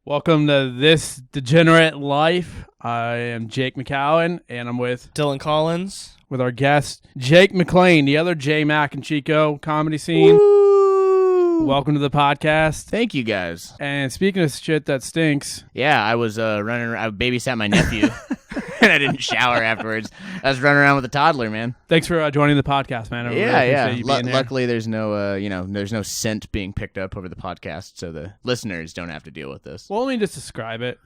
Welcome to This Degenerate Life. I am Jake McCown, and I'm with Dillon Collins. With our guest, Jacob McClain, the other J Mac and Chico comedy scene. Woo! Welcome to the podcast. Thank you, guys. And speaking of shit that stinks. Yeah, I was running around. I babysat my nephew, and I didn't shower afterwards. I was running around with a toddler, man. Thanks for joining the podcast, man. I really appreciate you being there. Luckily, there's no, there's no scent being picked up over the podcast, so the listeners don't have to deal with this. Well, let me just describe it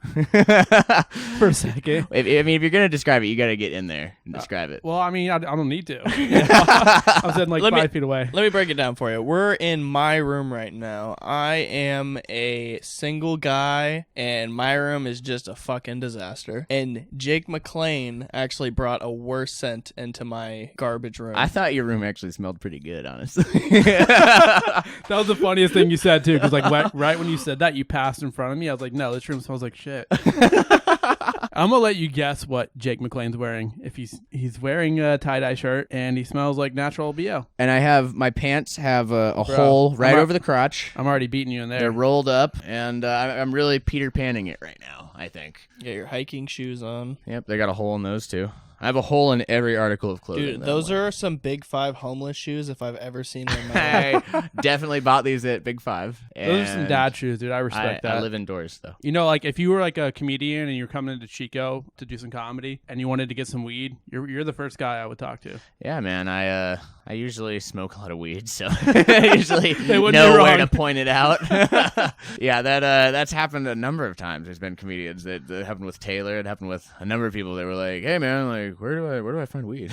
for a second. If you're gonna describe it, you got to get in there and describe it. Well, I don't need to. I was in like 5 feet away. Let me break it down for you. We're in my room right now. I am a single guy, and my room is just a fucking disaster. And Jake McClain actually brought a worse scent into my garbage room. I thought your room actually smelled pretty good, honestly. That was the funniest thing you said, too, because right when you said that, you passed in front of me. I was like, no, this room smells like shit. I'm going to let you guess what Jake McClain's wearing. If he's wearing a tie-dye shirt, and he smells like natural BO. And my pants have a hole right over the crotch. I'm already beating you in there. They're rolled up, and I'm really Peter Panning it right now, I think. Yeah, your hiking shoes on. Yep, they got a hole in those, too. I have a hole in every article of clothing. Dude, those are some Big Five homeless shoes if I've ever seen them in my life. I definitely bought these at Big Five. Those are some dad shoes, dude. I respect that. I live indoors, though. You know, like if you were like a comedian and you're coming into Chico to do some comedy and you wanted to get some weed, you're the first guy I would talk to. Yeah, man. I usually smoke a lot of weed, so I usually know where to point it out. Yeah, that's happened a number of times. There's been comedians that happened with Taylor. It happened with a number of people that were like, "Hey, man, like, where do I find weed?"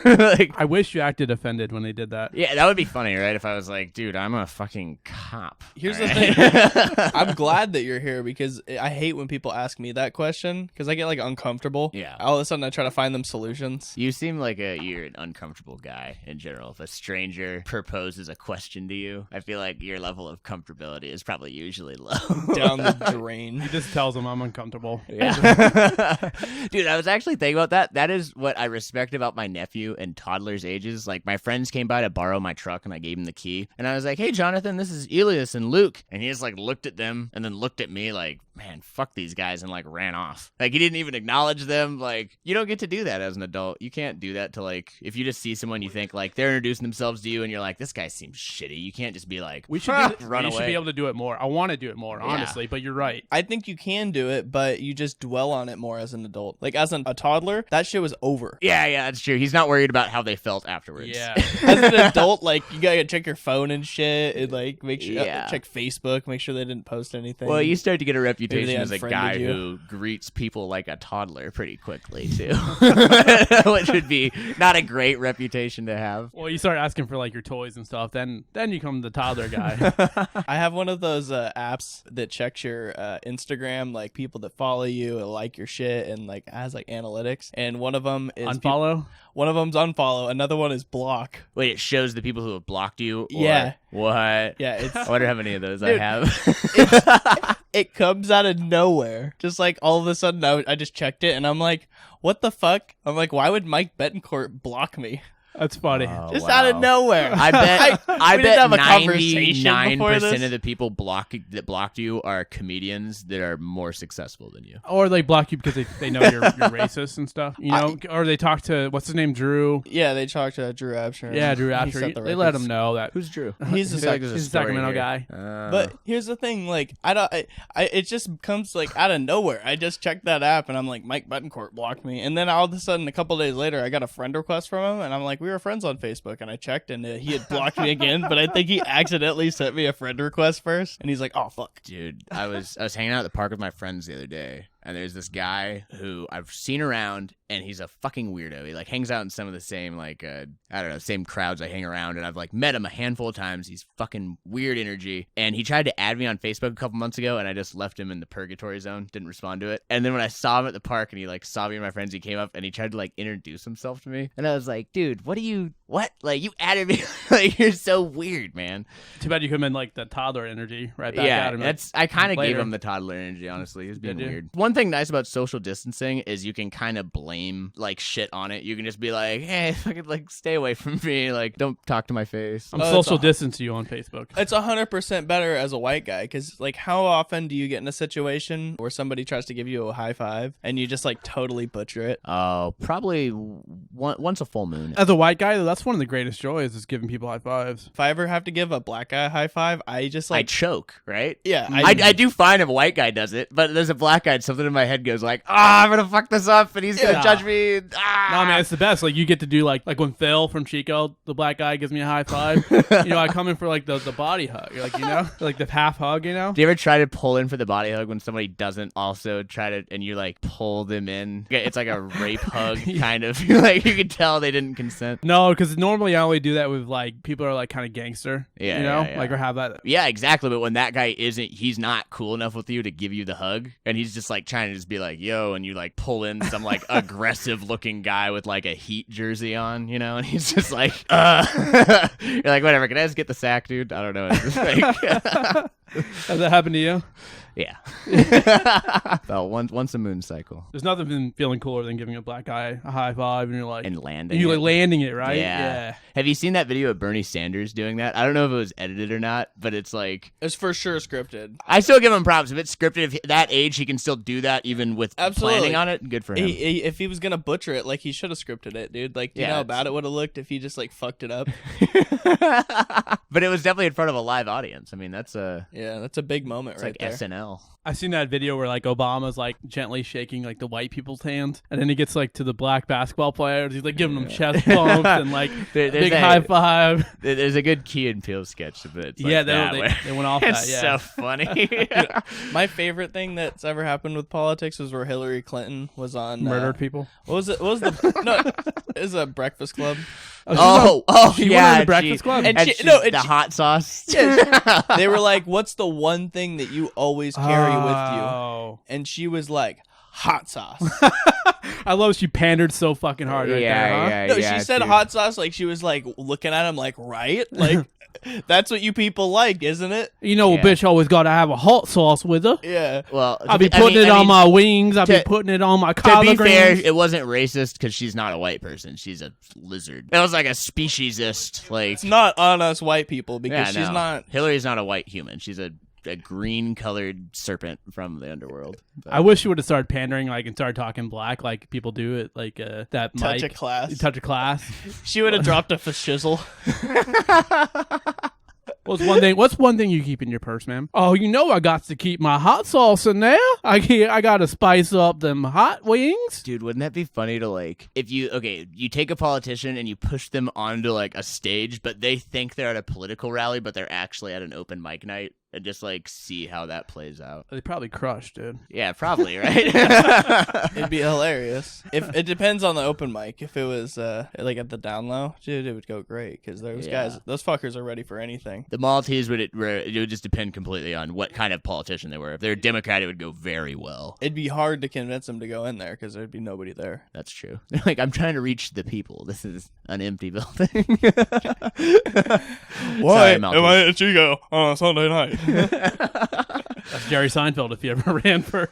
Like, I wish you acted offended when they did that. Yeah, that would be funny, right? If I was like, "Dude, I'm a fucking cop." Here's the thing. I'm glad that you're here because I hate when people ask me that question because I get like uncomfortable. Yeah. All of a sudden, I try to find them solutions. You seem like you're an uncomfortable guy in general. If a stranger proposes a question to you, I feel like your level of comfortability is probably usually low. Down the drain. He just tells them I'm uncomfortable. Yeah. Dude, I was actually thinking about that. That is what I respect about my nephew and toddler's ages. Like, my friends came by to borrow my truck, and I gave him the key. And I was like, "Hey, Jonathan, this is Elias and Luke." And he just, like, looked at them and then looked at me like, "Man, fuck these guys," and, like, ran off. Like, he didn't even acknowledge them. Like, you don't get to do that as an adult. You can't do that to, like, if you just see someone you think, like, they're introducing themselves to you, and you're like, "This guy seems shitty." You can't just be like, we should run away. Should be able to do it more. I want to do it more, honestly, but you're right. I think you can do it, but you just dwell on it more as an adult. Like, as a toddler, that shit was over. Yeah, that's true. He's not worried about how they felt afterwards. Yeah. As an adult, like, you gotta check your phone and shit, and, like, make sure check Facebook, make sure they didn't post anything. Well, you start to get a reputation as a guy you. who greets people like a toddler pretty quickly, too. Which would be not a great reputation to have. Well, you start asking for, like, your toys and stuff, then you become the toddler guy. I have one of those apps that checks your Instagram, like, people that follow you and like your shit, and, like, has, like, analytics. And one of them is unfollow? One of them's unfollow. Another one is block. Wait, it shows the people who have blocked you? Or yeah. What? Yeah. I wonder how many of those I have. It comes out of nowhere. Just like all of a sudden, I just checked it, and I'm like, what the fuck? I'm like, why would Mike Betancourt block me? That's funny. Just out of nowhere. I bet we didn't have a conversation 99% of the people that blocked you are comedians that are more successful than you. Or they block you because they know you're racist and stuff. You know, or they talk to what's his name, Drew. Yeah, they talked to Drew Absher. Yeah, Drew Absher. They let him know that. Who's Drew? He's a Sacramento guy. But here's the thing, like, it just comes like out of nowhere. I just checked that app, and I'm like, Mike Betancourt blocked me, and then all of a sudden, a couple days later, I got a friend request from him, and I'm like, we were friends on Facebook, and I checked, and he had blocked me again, but I think he accidentally sent me a friend request first, and he's like, "Oh fuck, dude." I was hanging out at the park with my friends the other day, and there's this guy who I've seen around, and he's a fucking weirdo. He, like, hangs out in some of the same, like, same crowds I hang around, and I've, like, met him a handful of times. He's fucking weird energy, and he tried to add me on Facebook a couple months ago, and I just left him in the purgatory zone, didn't respond to it. And then when I saw him at the park, and he, like, saw me and my friends, he came up, and he tried to, like, introduce himself to me, and I was like, "Dude, what are you what? Like, you added me. Like, you're so weird, man. Too bad you couldn't have like the toddler energy right back Yeah, at him. I kind of gave later. him the toddler energy, honestly. He was being Did you? weird. One thing nice about social distancing is you can kind of blame, like, shit on it. You can just be like, hey, fucking, like, stay away from me. Like, don't talk to my face. I'm Oh, social it's distance you on Facebook. It's 100% better as a white guy because, like, how often do you get in a situation where somebody tries to give you a high five and you just, like, totally butcher it? Oh, probably once a full moon. As a white guy, that's one of the greatest joys is giving people high fives. If I ever have to give a black guy a high five, I just, I like, choke, right? yeah. I do fine if a white guy does it, but there's a black guy, and something in my head goes like, I'm going to fuck this up, and he's going to Yeah. judge me. Ah. No, man, it's the best. Like, you get to do, like when Phil from Chico, the black guy, gives me a high five. I come in for, like, the body hug. Like, like the half hug, Do you ever try to pull in for the body hug when somebody doesn't also try to, and you, like, pull them in? It's like a rape hug, kind of. Like, you can tell they didn't consent. No, because normally I only do that with, like, people are, like, kind of gangster. Yeah, yeah. Like, or have that. Yeah, exactly. But when that guy he's not cool enough with you to give you the hug, and he's just like trying to just be like, yo, and you like pull in some like aggressive looking guy with like a Heat jersey on, and he's just like, you're like, whatever, can I just get the sack, dude? I don't know. It's just like, Has that happened to you? yeah. Well, once a moon cycle. There's nothing been feeling cooler than giving a black guy a high five and you're like, And landing. and you're it. like landing it, right? Yeah. Have you seen that video of Bernie Sanders doing that? I don't know if it was edited or not, but it's like, It's for sure scripted. I still give him props. If it's scripted, if that age, he can still do that even with Absolutely. planning on it. Good for him. If he was gonna butcher it, like, he should have scripted it, dude. Like, do you Yeah, know how it's- bad it would have looked if he just, like, fucked it up? But it was definitely in front of a live audience. I mean, that's Yeah, that's a big moment it's right like there. SNL. I've seen that video where like Obama's like gently shaking like the white people's hands, and then he gets like to the black basketball players. He's like giving them chest bumps and like There's big a- high five. There's a good Key and Peele sketch, but it's like Yeah, that they where- went off It's that. Yeah, so funny. My favorite thing that's ever happened with politics was where Hillary Clinton was on murdered people. What was it? What was the no? It was a Breakfast Club. Oh, she went yeah, on the Breakfast Club? And and she- she- no, and the she- hot sauce. They were like, "What's the one thing that you always carry with you?" Oh. And she was like, "Hot sauce." I love she pandered so fucking hard right there. Huh? No, yeah, she said dude. hot sauce like she was like looking at him like, right? Like, that's what you people like, isn't it? You know, Yeah. a bitch always got to have a hot sauce with her. Yeah. Well, I'll be putting it on my wings. I'll be putting it on my To collard be fair, greens. it wasn't racist because she's not a white person. She's a lizard. It was like a speciesist, like. It's not on us white people because Yeah, she's no. not. Hillary's not a white human. She's a green-colored serpent from the underworld. But- I wish you would have started pandering like and started talking black like people do it like that Touch mic. of class. Touch of class. She would have dropped a shizzle. What's one thing you keep in your purse, man? Oh, I got to keep my hot sauce in there. I got to spice up them hot wings. Dude, wouldn't that be funny to like if you take a politician and you push them onto like a stage, but they think they're at a political rally, but they're actually at an open mic night, and just like see how that plays out. They probably crushed, dude. Yeah, probably, right? It'd be hilarious. If it depends on the open mic. If it was like at the down low, dude, it would go great because those Yeah. guys, those fuckers are ready for anything. The Maltese it would just depend completely on what kind of politician they were. If they're a Democrat, it would go very well. It'd be hard to convince them to go in there because there'd be nobody there. That's true. They're like, I'm trying to reach the people. This is an empty building. Sorry, Maltese. at Chico on a Sunday night? That's Jerry Seinfeld if you ever ran for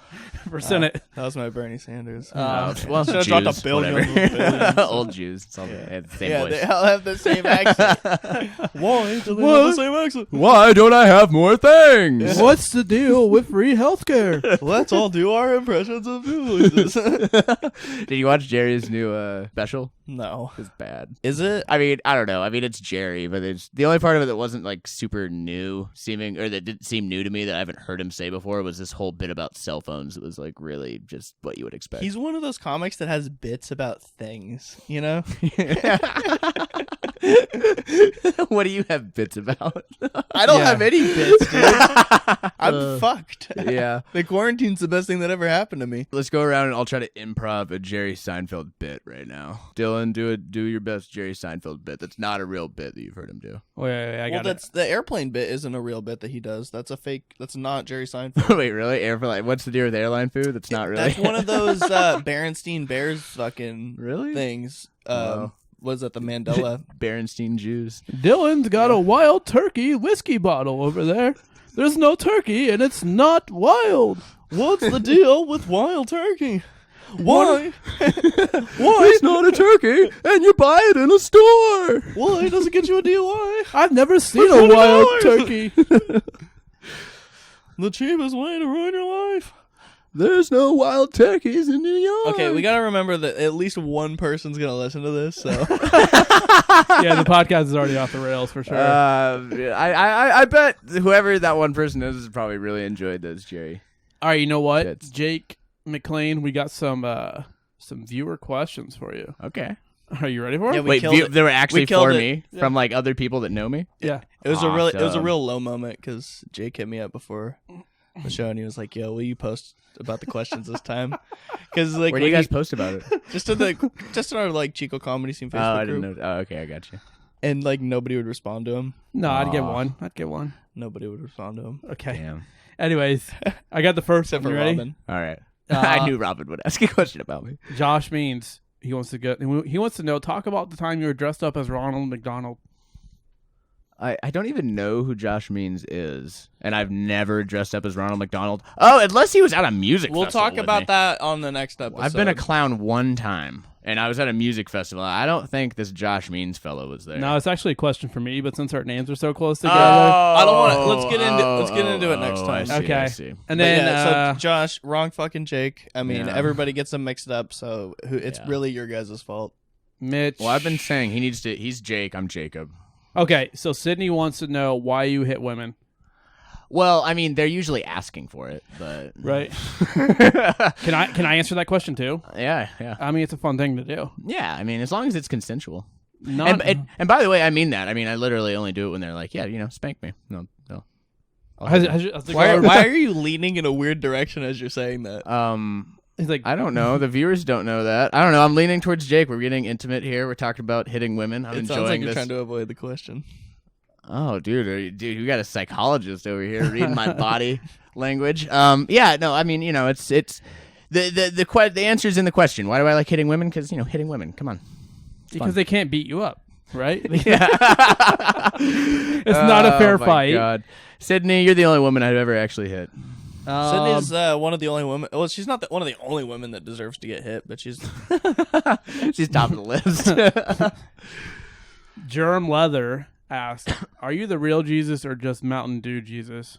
Senate. That was my Bernie Sanders. Well, Should've Jews, dropped a billion. whatever. Old Jews. It's all they have the same Yeah, voice. they all have the same accent. Why do they have the same accent? Why don't I have more things? What's the deal with free healthcare? Let's all do our impressions of voices. Did you watch Jerry's new special? No. It's bad. Is it? I mean, I don't know. I mean, it's Jerry, but it's the only part of it that wasn't like super new seeming, or that didn't seem new to me that I haven't heard him say before was this whole bit about cell phones. It was like really just what you would expect. He's one of those comics that has bits about things, you know? What do you have bits about? I don't Yeah. have any bits, dude. I'm fucked. Yeah. The quarantine's the best thing that ever happened to me. Let's go around and I'll try to improv a Jerry Seinfeld bit right now. Dylan, do your best Jerry Seinfeld bit. That's not a real bit that you've heard him do. Wait, I Well, got it. that's the airplane bit isn't a real bit that he does. That's a fake. That's not Jerry Seinfeld. Wait, really? Airline? What's the deal with airline food? That's not really. That's one of those Berenstein Bears fucking Really? things. Wow. was that the Mandela? Berenstein Jews. Dillon's got a wild turkey whiskey bottle over there. There's no turkey, and it's not wild. What's the deal with wild turkey? Why? Why? It's not a turkey, and you buy it in a store. Why does it get you a DUI? I've never seen a wild turkey. The cheapest way to ruin your life. There's no wild turkeys in New York. Okay, we gotta remember that at least one person's gonna listen to this. So Yeah, the podcast is already off the rails for sure. I bet whoever that one person is probably really enjoyed those, Jerry. All right, you know what, That's- Jake McClain, we got some viewer questions for you. Okay. Are you ready for it? Yeah, we Wait, killed it. they were actually We killed for it. me from like other people that know me. Yeah. it was a Awesome. real low moment because Jake hit me up before the show and he was like, "Yo, will you post about the questions this time?" Because like, Where do you guys post about it? just in our like Chico Comedy Scene Facebook I group, didn't know. Oh, okay, I got you. and like nobody would respond to him. No, I'd get Aw. one. I'd get one. Nobody would respond to him Okay. Damn. Anyways, I got the first except one. for You ready? Robin. All right. Uh, I knew Robin would ask a question about me. Josh Means he wants to know. Talk about the time you were dressed up as Ronald McDonald. I don't even know who Josh Means is, and I've never dressed up as Ronald McDonald. Oh, unless he was at a music We'll festival talk with about me. that on the next episode. I've been a clown one time, and I was at a music festival. I don't think this Josh Means fellow was there. No, it's actually a question for me, but since our names are so close together, I don't wanna- let's get into it next I time. see, Okay. I see. and But then yeah, so Josh, wrong fucking Jake. I mean, Yeah. everybody gets them mixed up, so it's Yeah. really your guys' fault. Mitch. Well, I've been saying he's Jake, I'm Jacob. Okay, so Sydney wants to know why you hit women. Well, I mean, they're usually asking for it, but Right. Can I answer that question too? yeah. I mean, it's a fun thing to do. Yeah, I mean, as long as it's consensual. Not, And by the way, I mean that. I mean, I literally only do it when they're like, yeah, spank me. No. has the girl- Why are you leaning in a weird direction as you're saying that? He's like, I don't know. The viewers don't know that. I don't know. I'm leaning towards Jake. We're getting intimate here. We're talking about hitting women. I'm It sounds enjoying like you're this. trying to avoid the question. Oh, dude, you got a psychologist over here reading my body language. Yeah, no, I mean, it's the answer's in the question. Why do I like hitting women? Because hitting women. Come on. because they can't beat you up, right? Yeah. It's not a fair my fight. God. Sydney, you're the only woman I've ever actually hit. Sydney's one of the only women. Well, she's not one of the only women that deserves to get hit, but she's She's top of the list. Germ Leather asked, "Are you the real Jesus or just Mountain Dew Jesus?"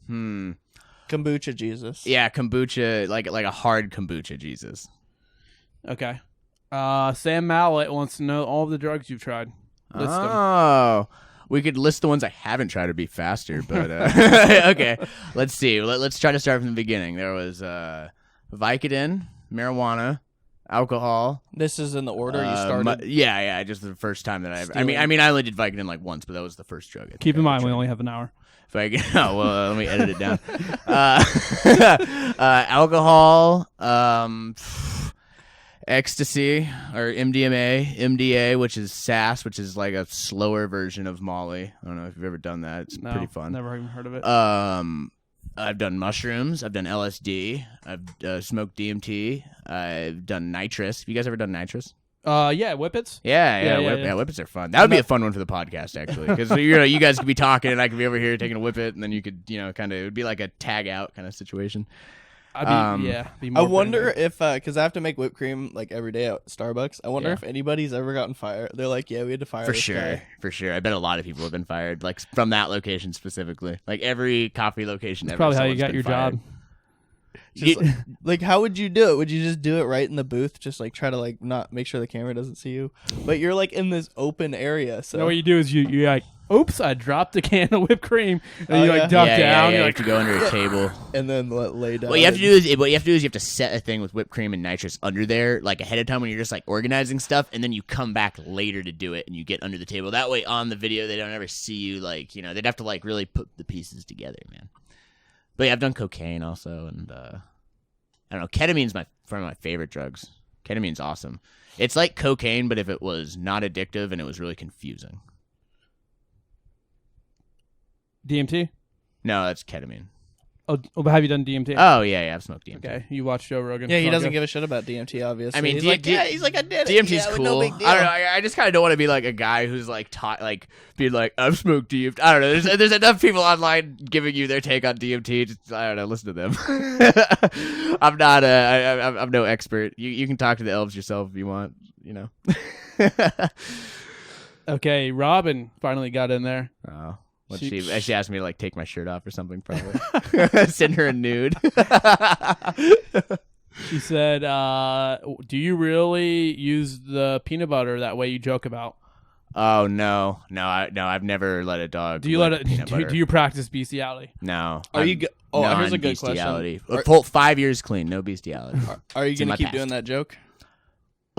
kombucha Jesus. Yeah, kombucha, like a hard kombucha, Jesus. Okay. Sam Mallet wants to know all the drugs you've tried. List them. Oh, we could list the ones I haven't tried to be faster, but okay. Let's see. Let's try to start from the beginning. There was Vicodin, marijuana, alcohol. This is in the order you started. Yeah. Just the first time that I ever. Stealing. I mean, I only did Vicodin like once, but that was the first drug. I think Keep in I mind, ever we tried. only have an hour. Vicodin. Oh well, let me edit it down. Alcohol. Ecstasy or MDA, which is sass, which is like a slower version of Molly. I don't know if you've ever done that. It's No, pretty fun. Never even heard of it. I've done mushrooms. I've done LSD. I've smoked DMT. I've done nitrous. Have you guys ever done nitrous? Yeah, Whippets. Yeah. Yeah. Whippets are fun. That would be a fun one for the podcast, actually, because you guys could be talking and I could be over here taking a whippet, and then you could kind of it would be like a tag out kind of situation. Be I more wonder branded. if because I have to make whipped cream like every day at Starbucks. I wonder Yeah. if anybody's ever gotten fired. They're like, yeah, we had to fire For this guy. sure. I bet a lot of people have been fired, like from that location specifically. Like every coffee location That's ever. probably how you someone's got been your fired. job. Just like, how would you do it? Would you just do it right in the booth? Just like try to like not make sure the camera doesn't see you, but you're like in this open area. So No, what you do is you like, oops, I dropped a can of whipped cream, and Oh, you yeah. like duck down. Yeah, You're you like, have to go under a table. and then lay down. What you have to do is you have to set a thing with whipped cream and nitrous under there, like ahead of time when you're just like organizing stuff, and then you come back later to do it, and you get under the table. That way, on the video, they don't ever see you. Like they'd have to like really put the pieces together, man. But yeah, I've done cocaine also, and I don't know. Ketamine's one of my favorite drugs. Ketamine's awesome. It's like cocaine, but if it was not addictive and it was really confusing. DMT. No, that's ketamine. Oh, have you done DMT? Oh yeah, I've smoked DMT. Okay, you watched Joe Rogan. Yeah, he doesn't podcast? give a shit about DMT. Obviously, I mean, he's like, I did it. DMT's Yeah, cool. no big deal. I don't know. I just kind of don't want to be like a guy who's like taught, like being like, I've smoked DMT. I don't know. There's enough people online giving you their take on DMT. Just, I don't know. Listen to them. I'm not. I'm no expert. You can talk to the elves yourself if you want. You know. Okay, Robin finally got in there. Oh. She- She asked me to like take my shirt off or something. Probably send her a nude. She said, "Do you really use the peanut butter that way you joke about? Oh no, I've never let a dog. Do you lick let it? peanut butter. Do you practice bestiality? No. Are you? Oh, here's a good Non-bestiality. question. A full 5 years clean, no bestiality. Are you It's in gonna my keep past. doing that joke?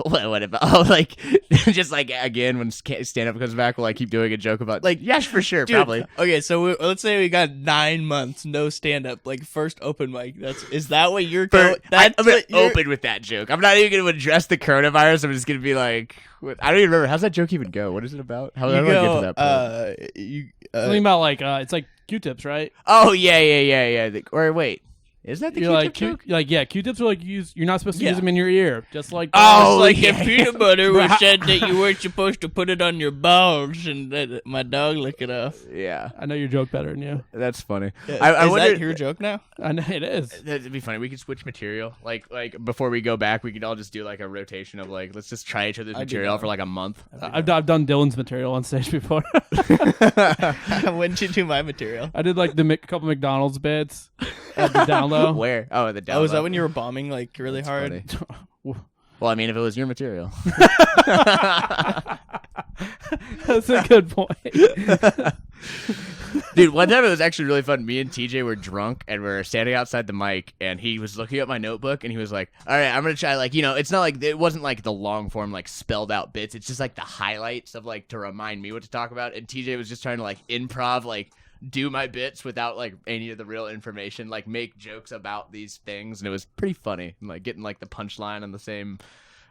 What about? Oh, like just like again when stand up comes back, will I keep doing a joke about Like, yeah, for sure, Dude, probably. Okay, so let's say we got 9 months no stand up, like first open mic. Is that what you're going? I'm That's gonna what you're. open with that joke. I'm not even gonna address the coronavirus. I'm just gonna be like, I don't even remember. How's that joke even go? What is it about? How You do I get go, to that point? Something about like it's like Q-tips, right? Oh yeah. Or wait, is that the You're like Q-tip joke? like yeah, Q-tips are like you're not supposed to Yeah. use them in your ear, just like Oh, It's like yeah. the peanut butter was said that you weren't supposed to put it on your balls, and that my dog licked it off. Yeah, I know your joke better than you. that's funny. Yeah, I is wonder. that your joke now? I know it is. That'd be funny. We could switch material. Like before we go back, we could all just do like a rotation of like let's just try each other's I'd be material down. for like a month. I've done Dillon's material on stage before. When did you do my material? I did like a couple McDonald's bits at the down low. Where? Oh, the down. Oh, was that low. when you were bombing like really That's hard? funny. Well, I mean, if it was your material. That's a good point. Dude, one time it was actually really fun. Me and TJ were drunk and we were standing outside the mic and he was looking at my notebook and he was like, all right, I'm going to try like, it's not like, it wasn't like the long form, like spelled out bits. It's just like the highlights of like to remind me what to talk about. And TJ was just trying to like improv, like do my bits without like any of the real information, like make jokes about these things. And it was pretty funny. And like getting like the punchline on the same,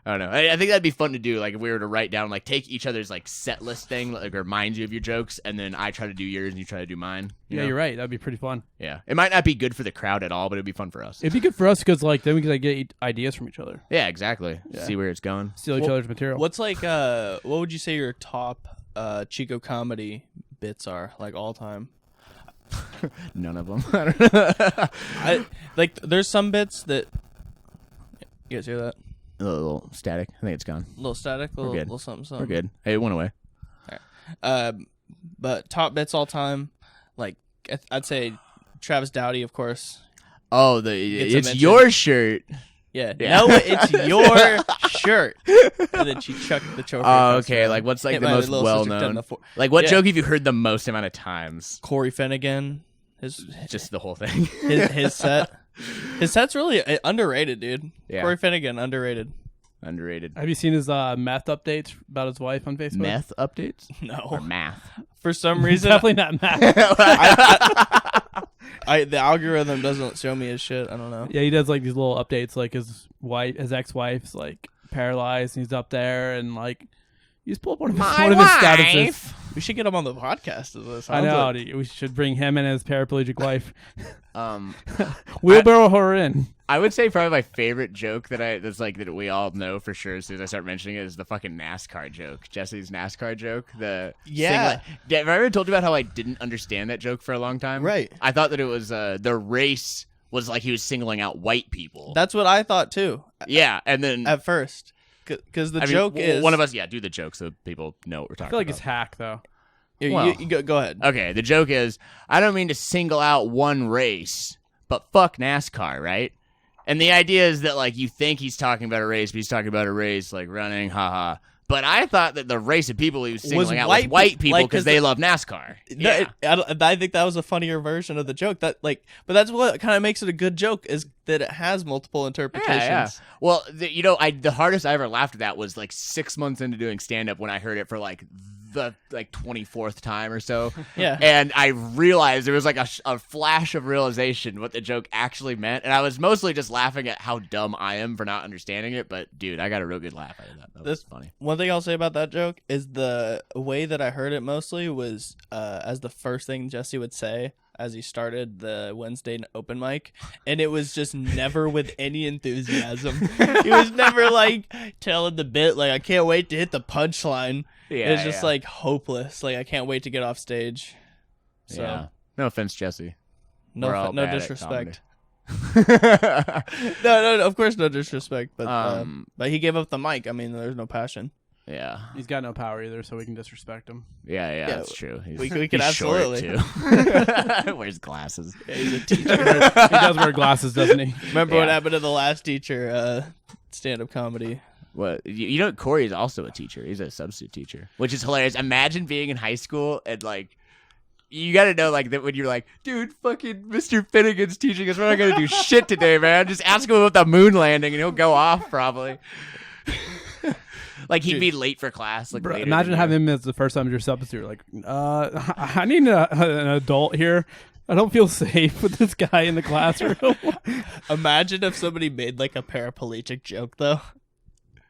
I don't know. I think that'd be fun to do. Like if we were to write down, like take each other's like set list thing, like reminds you of your jokes, and then I try to do yours and you try to do mine. You Yeah, know? you're right. That'd be pretty fun. Yeah, it might not be good for the crowd at all, but it'd be fun for us. It'd be good for us because like then we could like get ideas from each other, Yeah, exactly. Yeah. See where it's going. steal each Well, other's material. What's like what would you say your top Chico comedy bits are, like all time? None of them. I don't know. I like there's some bits that you guys hear that? A little static. I think it's gone. A little static, a little, good. little something, We're something. good. Hey, it went away. But top bits all time, like I'd say Travis Dowdy, of course. Oh, Gets a it's mention. your shirt. Yeah. Yeah. No, it's your shirt. And then she chucked the choker. Oh, across okay. the- Like, what's like hit the my most little well sister down known? the floor. Like, what Yeah. joke have you heard the most amount of times? Corey Finnegan, his Just the whole thing. his set. His set's really underrated, dude. Yeah. Corey Finnegan, underrated. Underrated. Have you seen his meth updates about his wife on Facebook? Meth updates or No, math? for some reason, Definitely not meth. the algorithm doesn't show me his shit. I don't know. Yeah, he does like these little updates, like his ex-wife's like paralyzed, and he's up there, and like you just pull up one of his statuses. We should get him on the podcast. As this I know. We should bring him and his paraplegic wife. Wheelbarrow her in. I would say probably my favorite joke that's like that we all know for sure as soon as I start mentioning it is the fucking NASCAR joke. Jesse's NASCAR joke. Yeah. Have I ever told you about how I didn't understand that joke for a long time? Right. I thought that it was the race was like he was singling out white people. That's what I thought too. Yeah, and then At first, because the I mean, joke is one of us. Yeah, do the joke so people know what we're talking I feel like about. it's hack though. You go ahead. Okay, the joke is, I don't mean to single out one race, but fuck NASCAR, right? And the idea is that, like, you think he's talking about a race, but he's talking about a race, like, running, haha. But I thought that the race of people he was singling out was white people like, because 'cause they love NASCAR. No, I think that was a funnier version of the joke. But that's what kind of makes it a good joke is that it has multiple interpretations. Yeah. Well, the hardest I ever laughed at that was, like, 6 months into doing stand-up when I heard it for, like, the 24th time or so. Yeah. And I realized there was like a flash of realization what the joke actually meant, and I was mostly just laughing at how dumb I am for not understanding it. But dude, I got a real good laugh out of that. That was funny. One thing I'll say about that joke is the way that I heard it mostly was as the first thing Jesse would say as he started the Wednesday open mic, and it was just never with any enthusiasm. He was never like telling the bit like, I can't wait to hit the punchline. Yeah, It was just like hopeless. Like, I can't wait to get off stage. So yeah. No offense, Jesse. no We're all bad at disrespect. comedy. No, of course no disrespect, but he gave up the mic. I mean, there's no passion. Yeah. He's got no power either, so we can disrespect him. Yeah, that's true. We could he's absolutely. short, too. Wears glasses. Yeah, he's a teacher. He does wear glasses, doesn't he? Remember what happened to the last teacher? Stand-up comedy. What you know? Corey's also a teacher. He's a substitute teacher, which is hilarious. Imagine being in high school and like, you got to know like that when you're like, dude, fucking Mr. Finnegan's teaching us. We're not gonna do shit today, man. Just ask him about the moon landing, and he'll go off probably. Like he'd be late for class. Like Bro, later imagine than having you. him as the first time as your substitute. Like, I need an adult here. I don't feel safe with this guy in the classroom. Imagine if somebody made like a paraplegic joke though.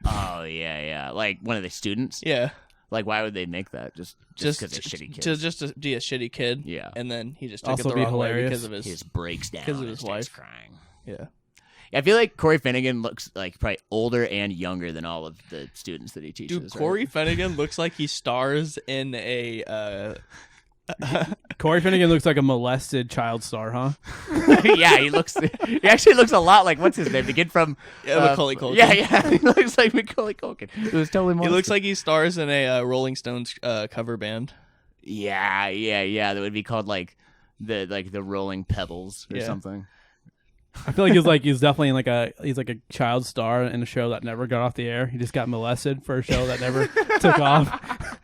Oh yeah. Like one of the students. Yeah. Like why would they make that? Just because they're shitty kids. Just to be a shitty kid. Yeah. And then he just took Also it the be wrong way hilarious. because of his. He just breaks down because of and his starts wife. crying. Yeah. I feel like Corey Finnegan looks like probably older and younger than all of the students that he teaches. Dude, Corey Finnegan looks like he stars in a. Corey Finnegan looks like a molested child star, huh? Right? Yeah, he actually looks a lot like what's his name? The kid from Macaulay Culkin. Yeah, he looks like Macaulay Culkin. It was totally. He looks like he stars in a Rolling Stones cover band. Yeah. That would be called like the Rolling Pebbles or something. I feel like he's definitely in he's like a child star in a show that never got off the air. He just got molested for a show that never took off.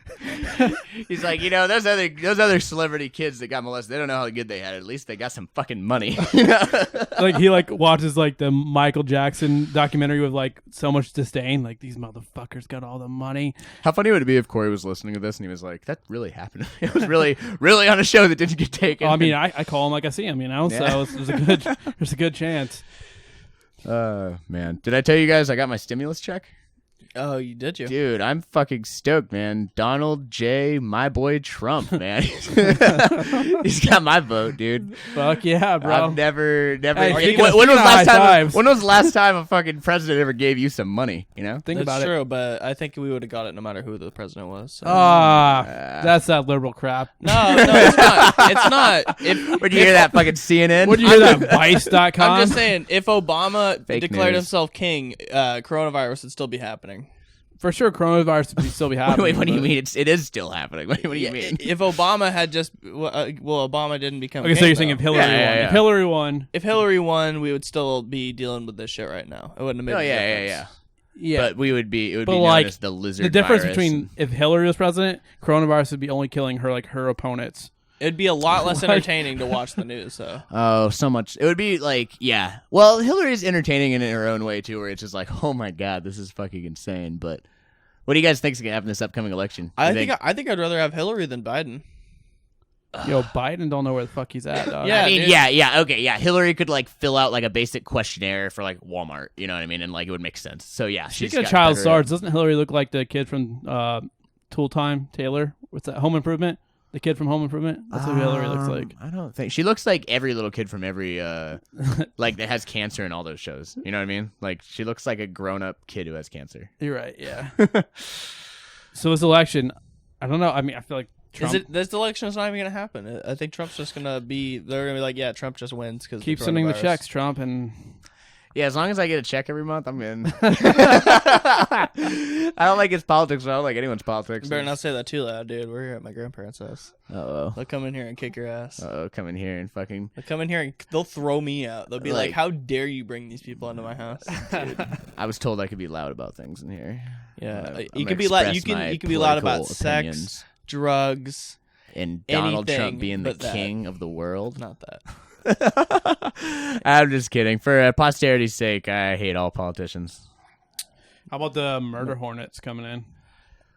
He's like, those other celebrity kids that got molested, they don't know how good they had it. At least they got some fucking money. Like he watches like the Michael Jackson documentary with like so much disdain. Like, these motherfuckers got all the money. How funny would it be if Corey was listening to this and he was like, that really happened. It was really, really on a show that didn't get taken. I mean, I call him like I see him, so there's a good chance. Man. Did I tell you guys I got my stimulus check? Oh, you did you? Dude, I'm fucking stoked, man. Donald J. My boy Trump, man. He's got my vote, dude. Fuck yeah, bro. I've never. Hey, when was high fives. the last time a fucking president ever gave you some money? Think That's about true, but I think we would have got it no matter who the president was. So. That's that liberal crap. No, it's not. It's not. Would you hear that fucking CNN? Would you hear that Vice.com? I'm just saying, if Obama Fake declared news. himself king, coronavirus would still be happening. For sure, coronavirus would still be happening. Wait, what do you but- mean? It is still happening. What do you mean? If Obama had just, Obama didn't become Okay, king, so you're saying though. if Hillary won. Yeah. If Hillary won. If Hillary won, we would still be dealing with this shit right now. It wouldn't have made Oh, a yeah. difference. Yeah. But it would be But, known like, as the lizard the difference virus between if Hillary was president, coronavirus would be only killing her opponents. It'd be a lot less entertaining to watch the news, though. Oh, so much. It would be like, yeah. Well, Hillary's entertaining in her own way, too, where it's just like, oh, my God, this is fucking insane. But what do you guys think is going to happen this upcoming election? I think I'd rather have Hillary than Biden. Yo, Biden don't know where the fuck he's at, dog. Yeah. I mean, dude. yeah, okay, yeah. Hillary could like fill out like a basic questionnaire for like Walmart, you know what I mean, and like it would make sense. So yeah, she's Speaking of got child better- stars, doesn't Hillary look like the kid from Tool Time, Taylor? What's that? Home Improvement? The kid from Home Improvement? That's what Hillary looks like. I don't think she looks like every little kid from every like that has cancer in all those shows. You know what I mean? Like she looks like a grown-up kid who has cancer. You're right, yeah. So this election, I don't know. I mean, I feel like Trump This election is not even going to happen. I think Trump's just going to be, they're going to be like, yeah, Trump just wins. Cause keep sending the checks, Trump, and Yeah, as long as I get a check every month, I'm in. I don't like his politics. I don't like anyone's politics. You better not say that too loud, dude. We're here at my grandparents' house. Uh-oh. They'll come in here and kick your ass. Uh-oh, come in here and fucking... They'll come in here and they'll throw me out. They'll be like, Like- how dare you bring these people into my house? I was told I could be loud about things in here. Yeah, I'm you gonna can be loud. You express my can be loud about political sex, opinions. drugs, And Donald anything Trump being the but that. king of the world. not that. I'm just kidding. For posterity's sake, I hate all politicians. how about the murder hornets coming in?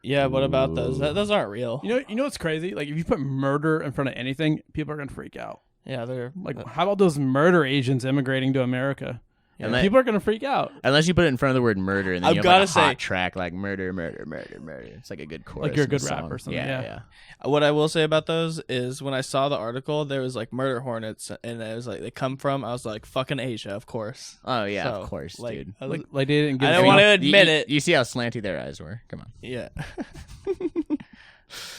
Yeah, what about those? Those aren't real. You know what's crazy? Like, if you put murder in front of anything, people are gonna freak out. Yeah, they're Like, how about those murder agents immigrating to America? Unless, People are gonna freak out. unless you put it in front of the word murder, and then I've you have gotta like a hot say- track like murder, murder, murder, murder. It's like a good chorus. Like you're a in good song. rapper or something, Yeah, yeah. What I will say about those is when I saw the article, there was like murder hornets, and it was like they come from. I was like, fucking Asia, of course. Oh yeah, So, of course, like, dude. I was- Like they didn't I give. don't want to admit you, it. You see how slanty their eyes were? Come on. Yeah.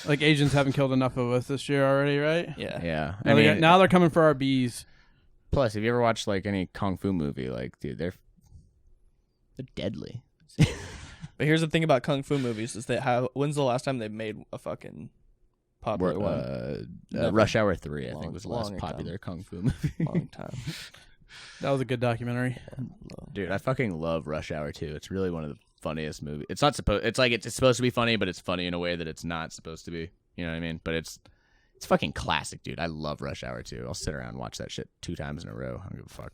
Like Asians haven't killed enough of us this year already, right? Yeah. Yeah. Now they're coming for our bees. Plus, have you ever watched like any kung fu movie? Like, dude, they're deadly. But here's the thing about kung fu movies is when's the last time they made a fucking popular one? Never. Rush Hour 3, I Long- think, was the last long popular time. kung fu movie. Long time. That was a good documentary. Dude, I fucking love Rush Hour 2. It's really one of the funniest movies. It's not supposed. It's like it's supposed to be funny, but it's funny in a way that it's not supposed to be. You know what I mean? But it's fucking classic, dude. I love Rush Hour 2. I'll sit around and watch that shit 2 times in a row. I don't give a fuck.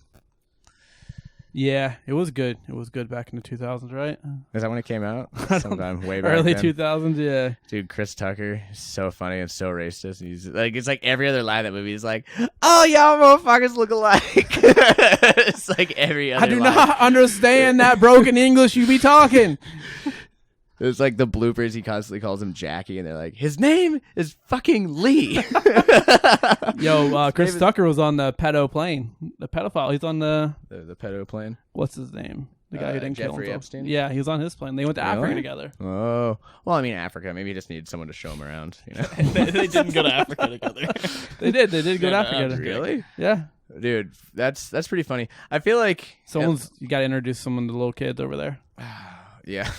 Yeah, it was good. It was good back in the 2000s, right? Is that when it came out? Sometime way back Early then. 2000s, yeah. Dude, Chris Tucker is so funny and so racist. He's like, it's like every other line in that movie is like, "Oh, y'all motherfuckers look alike." It's like every other. I do line. not understand that broken English you be talking. It's like the bloopers. He constantly calls him Jackie, and they're like, "His name is fucking Lee." Yo, Chris Tucker was on the pedo plane. The pedophile. He's on the pedo plane. what's his name? The guy who didn't kill Jeffrey himself. Epstein? Yeah, he was on his plane. They went to Africa Really? together. Oh, well, I mean Africa. Maybe he just needed someone to show him around. You know? They didn't go to Africa together. They did. They did go to Yeah, Africa. Really, Yeah. dude? That's pretty funny. I feel like You got to introduce someone to the little kids over there. Yeah.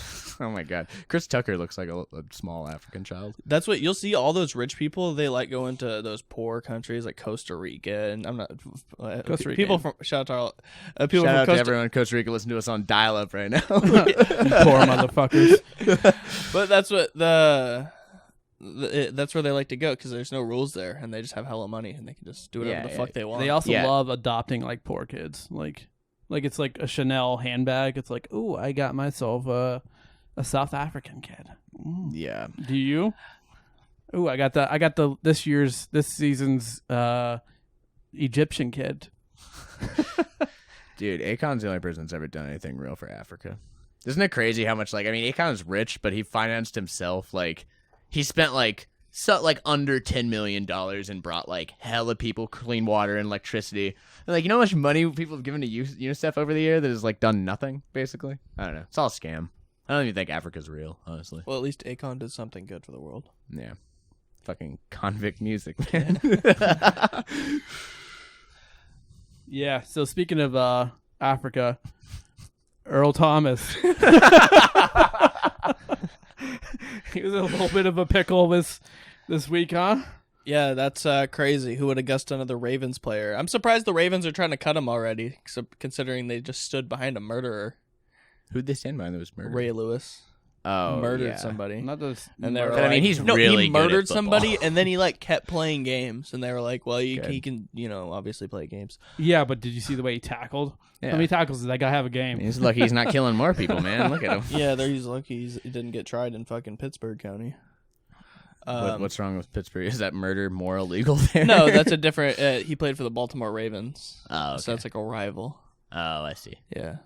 Oh my God, Chris Tucker looks like a small African child. That's what you'll see. All those rich people, they like go into those poor countries like Costa Rica, and I'm not Costa Rica. people from shout out to all, people Shout from out to Costa. everyone in Costa Rica listening to us on dial-up right now. Poor motherfuckers. But that's what that's where they like to go because there's no rules there, and they just have hella money, and they can just do whatever the fuck they want. They also Yeah. love adopting like poor kids. Like it's like a Chanel handbag. It's like, ooh, I got myself a South African kid. Yeah. Do you? Ooh, I got the this season's Egyptian kid. Dude, Akon's the only person that's ever done anything real for Africa. Isn't it crazy how much, like, I mean, Akon's rich, but he financed himself. Like, he spent under $10 million and brought like hella people clean water and electricity. And, like, you know how much money people have given to UNICEF over the year that has like done nothing, basically? I don't know. It's all a scam. I don't even think Africa's real, honestly. Well, at least Akon did something good for the world. Yeah. Fucking convict music, man. Yeah. So speaking of Africa, Earl Thomas. He was in a little bit of a pickle this week, huh? Yeah, that's crazy. Who would have guessed another Ravens player? I'm surprised the Ravens are trying to cut him already, considering they just stood behind a murderer. Who'd they stand by that was murdered? Ray Lewis. Oh, murdered yeah. somebody. Not this. And they were But, I mean, like- he's no, really he good at murdered football. somebody, and then he like kept playing games, and they were like, "Well, he can, obviously play games." Yeah, but did you see the way he tackled? Yeah. How many tackles did that guy have a game? He's lucky he's not killing more people, man. Look at him. Yeah, he's lucky he didn't get tried in fucking Pittsburgh County. What's wrong with Pittsburgh? Is that murder more illegal there? No, that's a different. He played for the Baltimore Ravens, Oh, okay. so that's like a rival. Oh, I see. Yeah,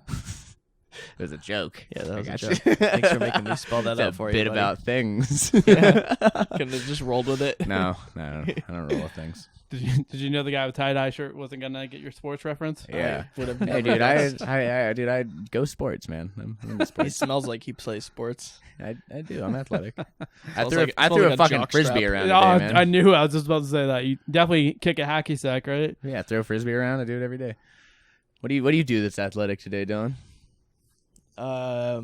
It was a joke. yeah, that I was a got joke. you. Thanks for making me spell that It's out a for bit you. buddy. about things. Yeah. Couldn't have just rolled with it. No, I don't roll with things. Did you know the guy with tie-dye shirt wasn't gonna get your sports reference? Yeah. Would have Hey, never dude, guessed. I go sports, man. I'm into He sports. smells like he plays sports. I do. I'm athletic. I Smells threw, like- I smells threw like a a fucking jock frisbee strap. around Oh, today, man. I knew. I was just about to say that. You definitely kick a hacky sack, right? Yeah, throw a frisbee around. I do it every day. What do you do that's athletic today, Dillon? I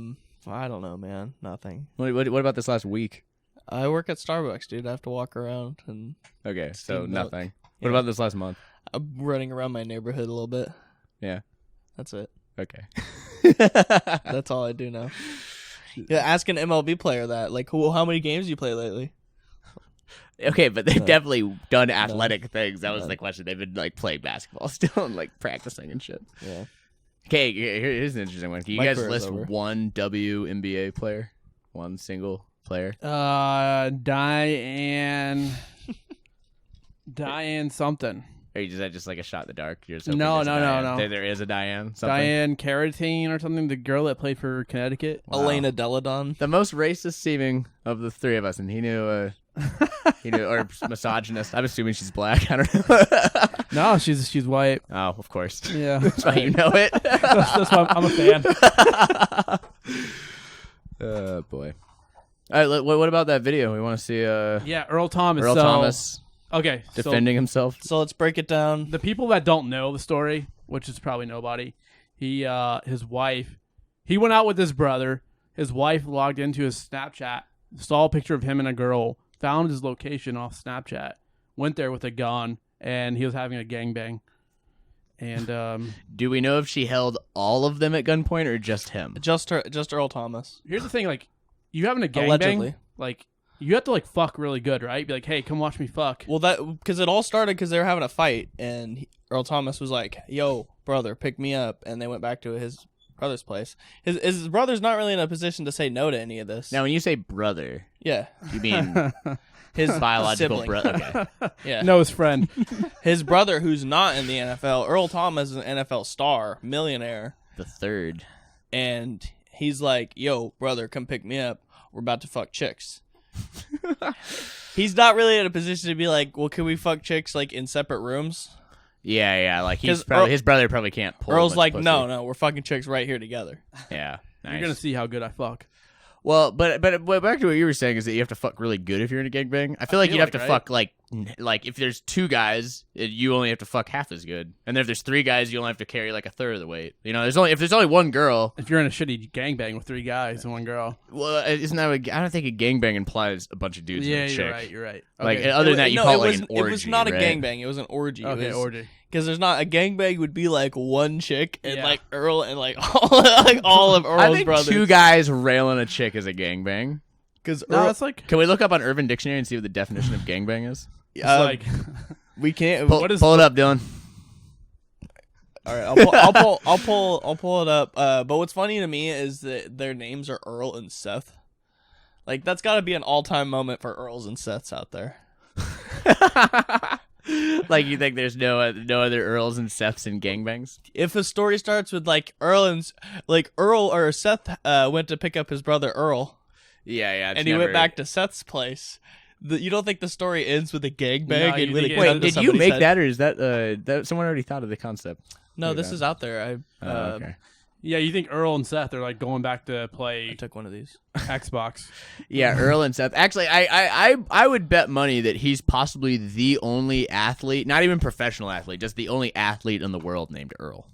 don't know, man. Nothing. What about this last week? I work at Starbucks, dude. I have to walk around, and Okay, so Steamed milk. nothing. Yeah. What about this last month? I'm running around my neighborhood a little bit. Yeah. That's it. Okay. That's all I do now. Yeah, ask an MLB player that. Like, how many games do you play lately? Okay, but they've No. definitely done athletic things. That was No. the question. They've been like playing basketball still and like practicing and shit. Yeah. Okay, here's an interesting one. Can you My guys career's list over. one WNBA player? One single player? Diane something. Or is that just like a shot in the dark? You're just No, hoping there's a no, Diane. no. There is a Diane. Something? Diane Carradine or something, the girl that played for Connecticut. Wow. Elena Deladon. The most racist seeming of the three of us, and he knew, or misogynist. I'm assuming she's black. I don't know. No, she's white. Oh, of course. Yeah, That's why you know it. that's why I'm a fan. Oh boy. All right, what about that video? We want to see Yeah, Earl Thomas. Earl so, Thomas Okay, defending himself. So let's break it down. The people that don't know the story, which is probably nobody, his wife, he went out with his brother. His wife logged into his Snapchat, saw a picture of him and a girl, found his location off Snapchat, went there with a gun, and he was having a gangbang. And Do we know if she held all of them at gunpoint or just him? Just Earl Thomas. here's the thing, like, you having a gangbang, Allegedly. like, you have to, like, fuck really good, right? Be like, hey, come watch me fuck. Well, that because it all started because they were having a fight, and Earl Thomas was like, "Yo, brother, pick me up," and they went back to his brother's place. His brother's not really in a position to say no to any of this. Now, when you say brother, Yeah, you mean his biological sibling. brother? Okay. Yeah, No, his friend. his brother, who's not in the NFL. Earl Thomas is an NFL star, millionaire, The third. and he's like, "Yo, brother, come pick me up. We're about to fuck chicks." He's not really in a position to be like, "Well, can we fuck chicks like in separate rooms?" Yeah. Like 'Cause his brother probably can't pull. Earl's much like, pussy. no, we're fucking chicks right here together. Yeah. Nice. You're gonna see how good I fuck. Well, but back to what you were saying is that you have to fuck really good if you're in a gangbang. I feel like you'd have to right? fuck like if there's two guys, you only have to fuck half as good, and then if there's three guys, you only have to carry like a third of the weight. You know, if there's only one girl. If you're in a shitty gangbang with 3 guys and 1 girl. Well, isn't that? I don't think a gangbang implies a bunch of dudes and a chick. You're right. Like Okay. other than that, you call it like an orgy. It was not a right? gangbang. It was an orgy. Okay, orgy. Because there's not a gangbang would be like one chick and Yeah. like Earl and like all of Earl's I think brothers. 2 guys railing a chick is a gangbang. Because No, it's like, Can we look up on Urban Dictionary and see what the definition of gangbang is? it's like we can't. Pull, What is- pull it up, Dillon. All right, I'll pull it up. But what's funny to me is that their names are Earl and Seth. Like that's got to be an all-time moment for Earls and Seths out there. Like you think there's no other Earls and Seths in gangbangs? If a story starts with like Earl or Seth went to pick up his brother Earl, Yeah. and he went back to Seth's place. You don't think the story ends with a gangbang? No, and you with a think it gun Wait, to did you somebody's make head? that, or is that someone already thought of the concept? No, Look this at is out there. Okay. yeah, you think Earl and Seth are like going back to I play took one of these. Xbox. Yeah, Earl and Seth. Actually, I would bet money that he's possibly the only athlete, not even professional athlete, just the only athlete in the world named Earl.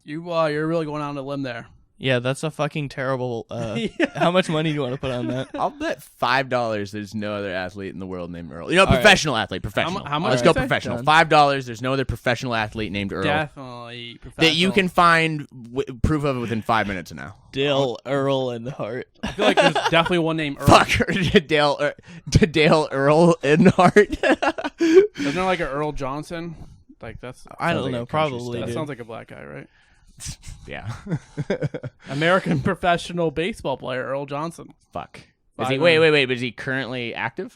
You're really going out on a limb there. Yeah, that's a fucking terrible. How much money do you want to put on that? I'll bet $5 there's no other athlete in the world named Earl. You know, All right. professional athlete, professional. How much Let's did go you say? professional. Done. $5. There's no other professional athlete named Earl Definitely professional. that you can find proof of within 5 minutes now. Dill, Earl, and Hart. I feel like there's definitely one named Earl. Fuck Dale Earl Earnhardt. Isn't there like an Earl Johnson? Like that's. I don't like know. a country Probably. That Dude. sounds like a black guy, right? Yeah. American professional baseball player Earl Johnson. Fuck. Five Wait. But is he currently active?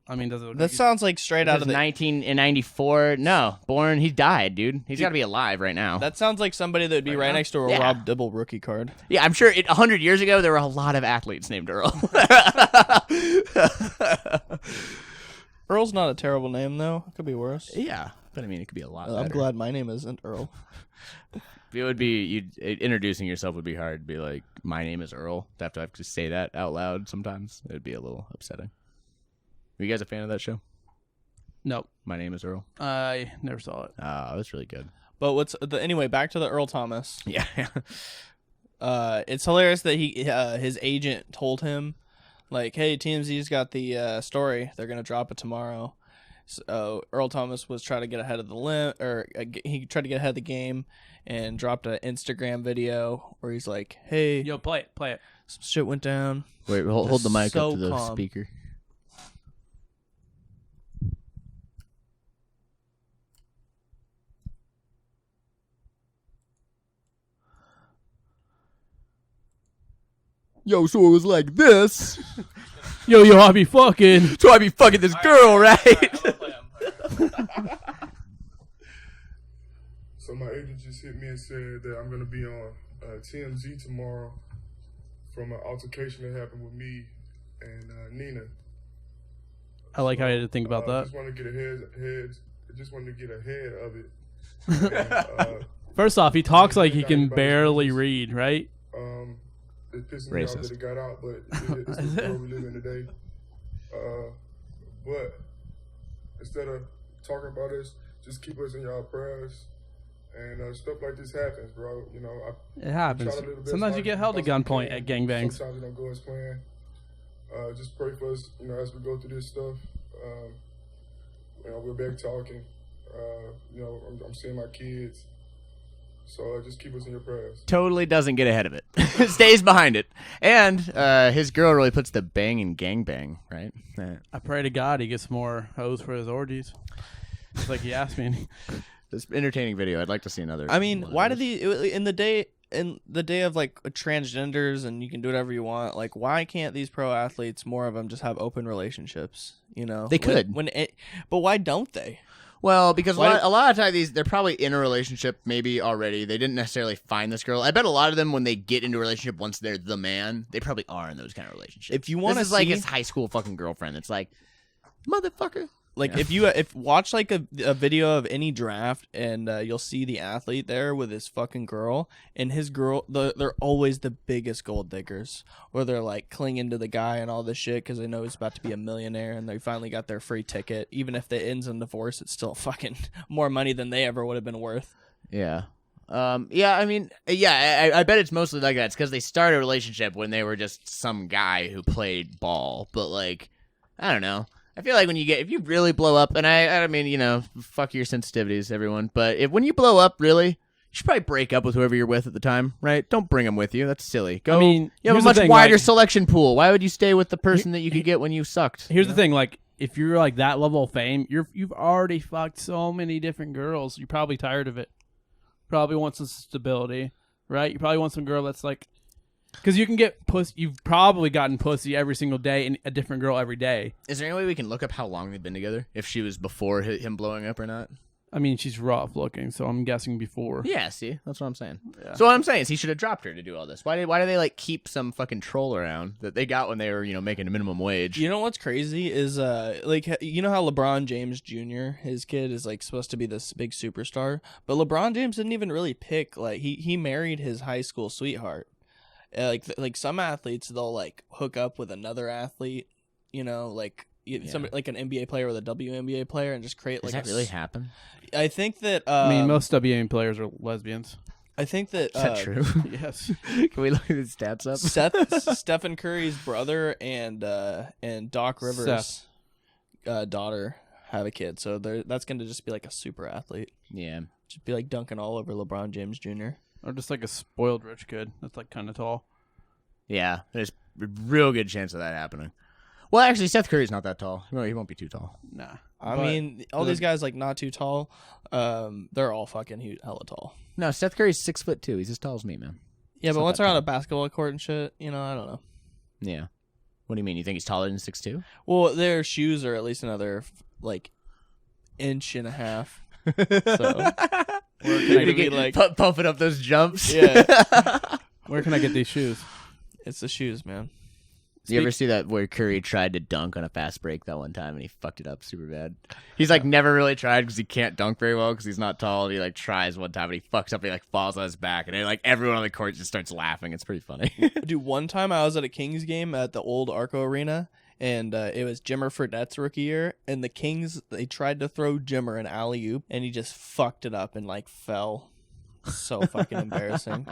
I mean, does it? That sounds like straight out of the. 1994. No, born. He died, dude. He's got to be alive right now. That sounds like somebody that would be right now? next to a Yeah. Rob Dibble rookie card. Yeah, I'm sure 100 years ago there were a lot of athletes named Earl. Earl's not a terrible name though. It could be worse. Yeah, but I mean it could be a lot. I'm better. glad my name isn't Earl. It would be introducing yourself would be hard. It'd be like, my name is Earl. To have to say that out loud sometimes. It'd be a little upsetting. Were you guys a fan of that show? Nope. My name is Earl. I never saw it. Oh, that's really good. But anyway? Back to the Earl Thomas. Yeah. It's hilarious that his agent told him, like, "Hey, TMZ's got the story. They're gonna drop it tomorrow." So Earl Thomas was trying to get ahead of he tried to get ahead of the game and dropped an Instagram video where he's like, "Hey, Yo, play it. some shit went down." Wait, hold the mic So up to the calm. speaker. Yo, so it was like this. Yo, I be fucking. So I be fucking this girl, right? So my agent just hit me and said that I'm gonna be on TMZ tomorrow from an altercation that happened with me and Nina. I like how you had to think about that. Just wanted to get ahead of it. And, First off, he talks like he can barely read, right? It pissed me off that it got out, but it's the world we live in today. But instead of talking about us, just keep us in y'all prayers. And stuff like this happens, bro. You know, It happens. Sometimes you get held at gunpoint at gangbangs. Sometimes it don't go as planned. Just pray for us, you know, as we go through this stuff. You know, we're back talking. You know, I'm seeing my kids. So just keep us in your prayers. Totally doesn't get ahead of it. Stays behind it. And his girl really puts the bang in gangbang, right? I pray to God he gets more hoes for his orgies. It's like he asked me. This entertaining video. I'd like to see another. I mean, why do in the day of like transgenders and you can do whatever you want? Like, why can't these pro athletes, more of them, just have open relationships? You know, they could. But why don't they? Well, because a lot of times they're probably in a relationship maybe already. They didn't necessarily find this girl. I bet a lot of them, when they get into a relationship, once they're the man, they probably are in those kind of relationships. If you want to, this is like his high school fucking girlfriend. It's like, motherfucker. Like, if watch like a video of any draft and you'll see the athlete there with his fucking girl and his girl, they're always the biggest gold diggers, where they're like clinging to the guy and all this shit because they know he's about to be a millionaire and they finally got their free ticket. Even if it ends in divorce, it's still fucking more money than they ever would have been worth. Yeah. Yeah, I mean, yeah, I bet it's mostly like that. It's because they started a relationship when they were just some guy who played ball. But, like, I don't know. I feel like if you really blow up, and I mean, you know, fuck your sensitivities, everyone. But when you blow up, really, you should probably break up with whoever you're with at the time, right? Don't bring them with you. That's silly. Go. I mean, you have a much wider selection pool. Why would you stay with the person that you could get when you sucked? Here's the thing, like, if you're like that level of fame, you've already fucked so many different girls. You're probably tired of it. Probably want some stability, right? You probably want some girl that's like, because you can get pussy. You've probably gotten pussy every single day and a different girl every day. Is there any way we can look up how long they've been together? If she was before him blowing up or not? I mean, she's rough looking, so I'm guessing before. Yeah, see? That's what I'm saying. Yeah. So what I'm saying is he should have dropped her to do all this. Why do they like keep some fucking troll around that they got when they were, you know, making a minimum wage? You know what's crazy is like, you know how LeBron James Jr., his kid, is like supposed to be this big superstar, but LeBron James didn't even really pick, like, he married his high school sweetheart. Like some athletes, they'll like hook up with another athlete, you know, like somebody like an NBA player with a WNBA player, and just create like. Does that really happen? I think that. I mean, most WNBA players are lesbians. I think that. Is that true? Yes. Can we look at his stats up? Stephen Curry's brother and Doc Rivers' daughter have a kid, so that's going to just be like a super athlete. Yeah, just be like dunking all over LeBron James Jr. Or just like a spoiled rich kid that's like kind of tall. Yeah, there's a real good chance of that happening. Well, actually, Seth Curry's not that tall. No, he won't be too tall. Nah. I mean, all these guys like not too tall. They're all fucking hella tall. No, Seth Curry's 6'2". He's as tall as me, man. Yeah, but once they're on a basketball court and shit, you know, I don't know. Yeah. What do you mean? You think he's taller than 6'2"? Well, their shoes are at least another like inch and a half. So. Where can I get like pumping up those jumps? Yeah. Where can I get these shoes? It's the shoes, man. You ever see that where Curry tried to dunk on a fast break that one time and he fucked it up super bad? He's like never really tried because he can't dunk very well because he's not tall. And he like tries one time and he fucks up and he like falls on his back and then, like everyone on the court just starts laughing. It's pretty funny. Dude, one time I was at a Kings game at the old Arco Arena. And it was Jimmer Fredette's rookie year, and the Kings, they tried to throw Jimmer an alley-oop, and he just fucked it up and, like, fell. So fucking embarrassing.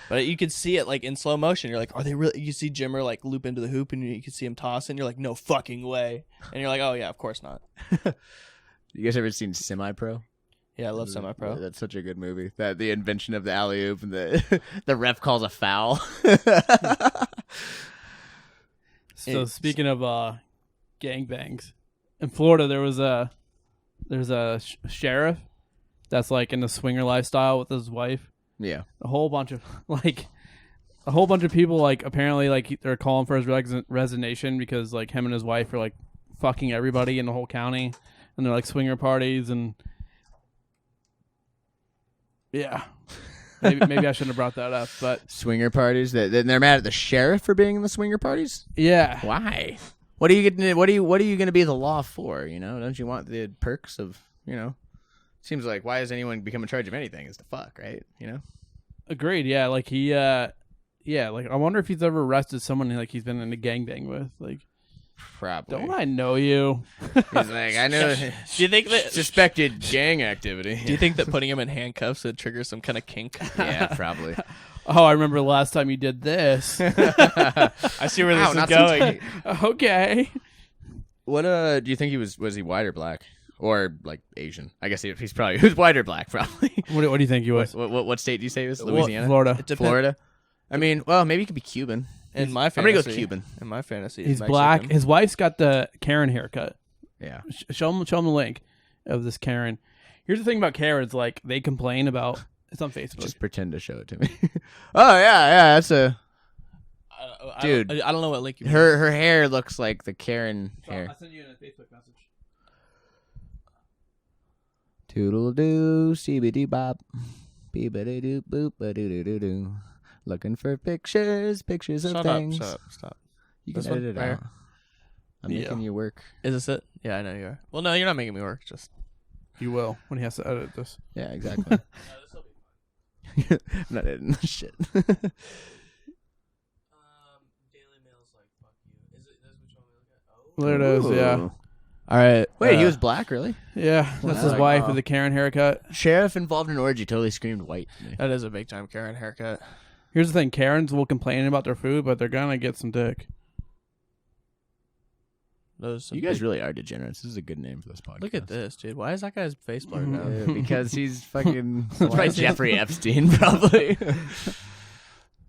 But you could see it, like, in slow motion. You're like, are they really? You see Jimmer, like, loop into the hoop, and you can see him toss, and you're like, no fucking way. And you're like, oh, yeah, of course not. You guys ever seen Semi-Pro? Yeah, I love Semi-Pro. That's such a good movie. That the invention of the alley-oop and the ref calls a foul. So speaking of gangbangs, in Florida there's a sheriff that's like in the swinger lifestyle with his wife. Yeah, a whole bunch of people like apparently like they're calling for his resignation because like him and his wife are like fucking everybody in the whole county, and they're like swinger parties and Yeah. Maybe I shouldn't have brought that up, but Swinger parties. They're mad at the sheriff for being in the swinger parties. yeah. Why? What are you getting? What are you going to be the law for? You know, don't you want the perks of, you know? Seems like, why does anyone become in charge of anything? Is the fuck, right? You know. Agreed. Yeah, like he, like I wonder if he's ever arrested someone like he's been in a gangbang with. Like, Probably. don't I know you? He's like, I know. Do you think that? Suspected gang activity. Do you think that putting him in handcuffs would trigger some kind of kink? Yeah, probably. Oh, I remember the last time you did this. I see where this is not going. Okay. What do you think he was he white or black? Or like Asian? I guess he's probably white or black, probably. What do you think he was? What state do you say he was? Louisiana? Florida. Florida. I mean, well, maybe he could be Cuban. In my I'm fantasy, gonna go Cuban. In my fantasy, He's Mexican. black. His wife's got the Karen haircut. Yeah. Show him the link of this Karen. Here's the thing about Karens, like they complain about. It's on Facebook. Just pretend to show it to me. Oh yeah, that's a dude. I don't know what link you. her hair looks like the Karen hair. I'll send you a Facebook message. Toodle doo, CBD bop, beebity doo boop a doo doo doo doo. Looking for pictures of things. Stop. You can This one? edit it Right out. I'm Yeah. making you work. Is this it? Yeah, I know you are. Well, no, you're not making me work. Just You will when he has to edit this. Yeah, exactly. I'm not editing this shit. Daily Mail's like fuck you. Is it? That's what you want me to look at? There it is. Yeah. Ooh. All right. Wait, he was black, really? Yeah. That's his Wow. wife with the Karen haircut. Sheriff involved in orgy totally screamed white to me. That is a big time Karen haircut. Here's the thing: Karens will complain about their food, but they're gonna get some dick. Those. You guys really are degenerates. This is a good name for this podcast. Look at this, dude. Why is that guy's face blurred out? Yeah, because he's fucking. It's probably Jeffrey Epstein, probably.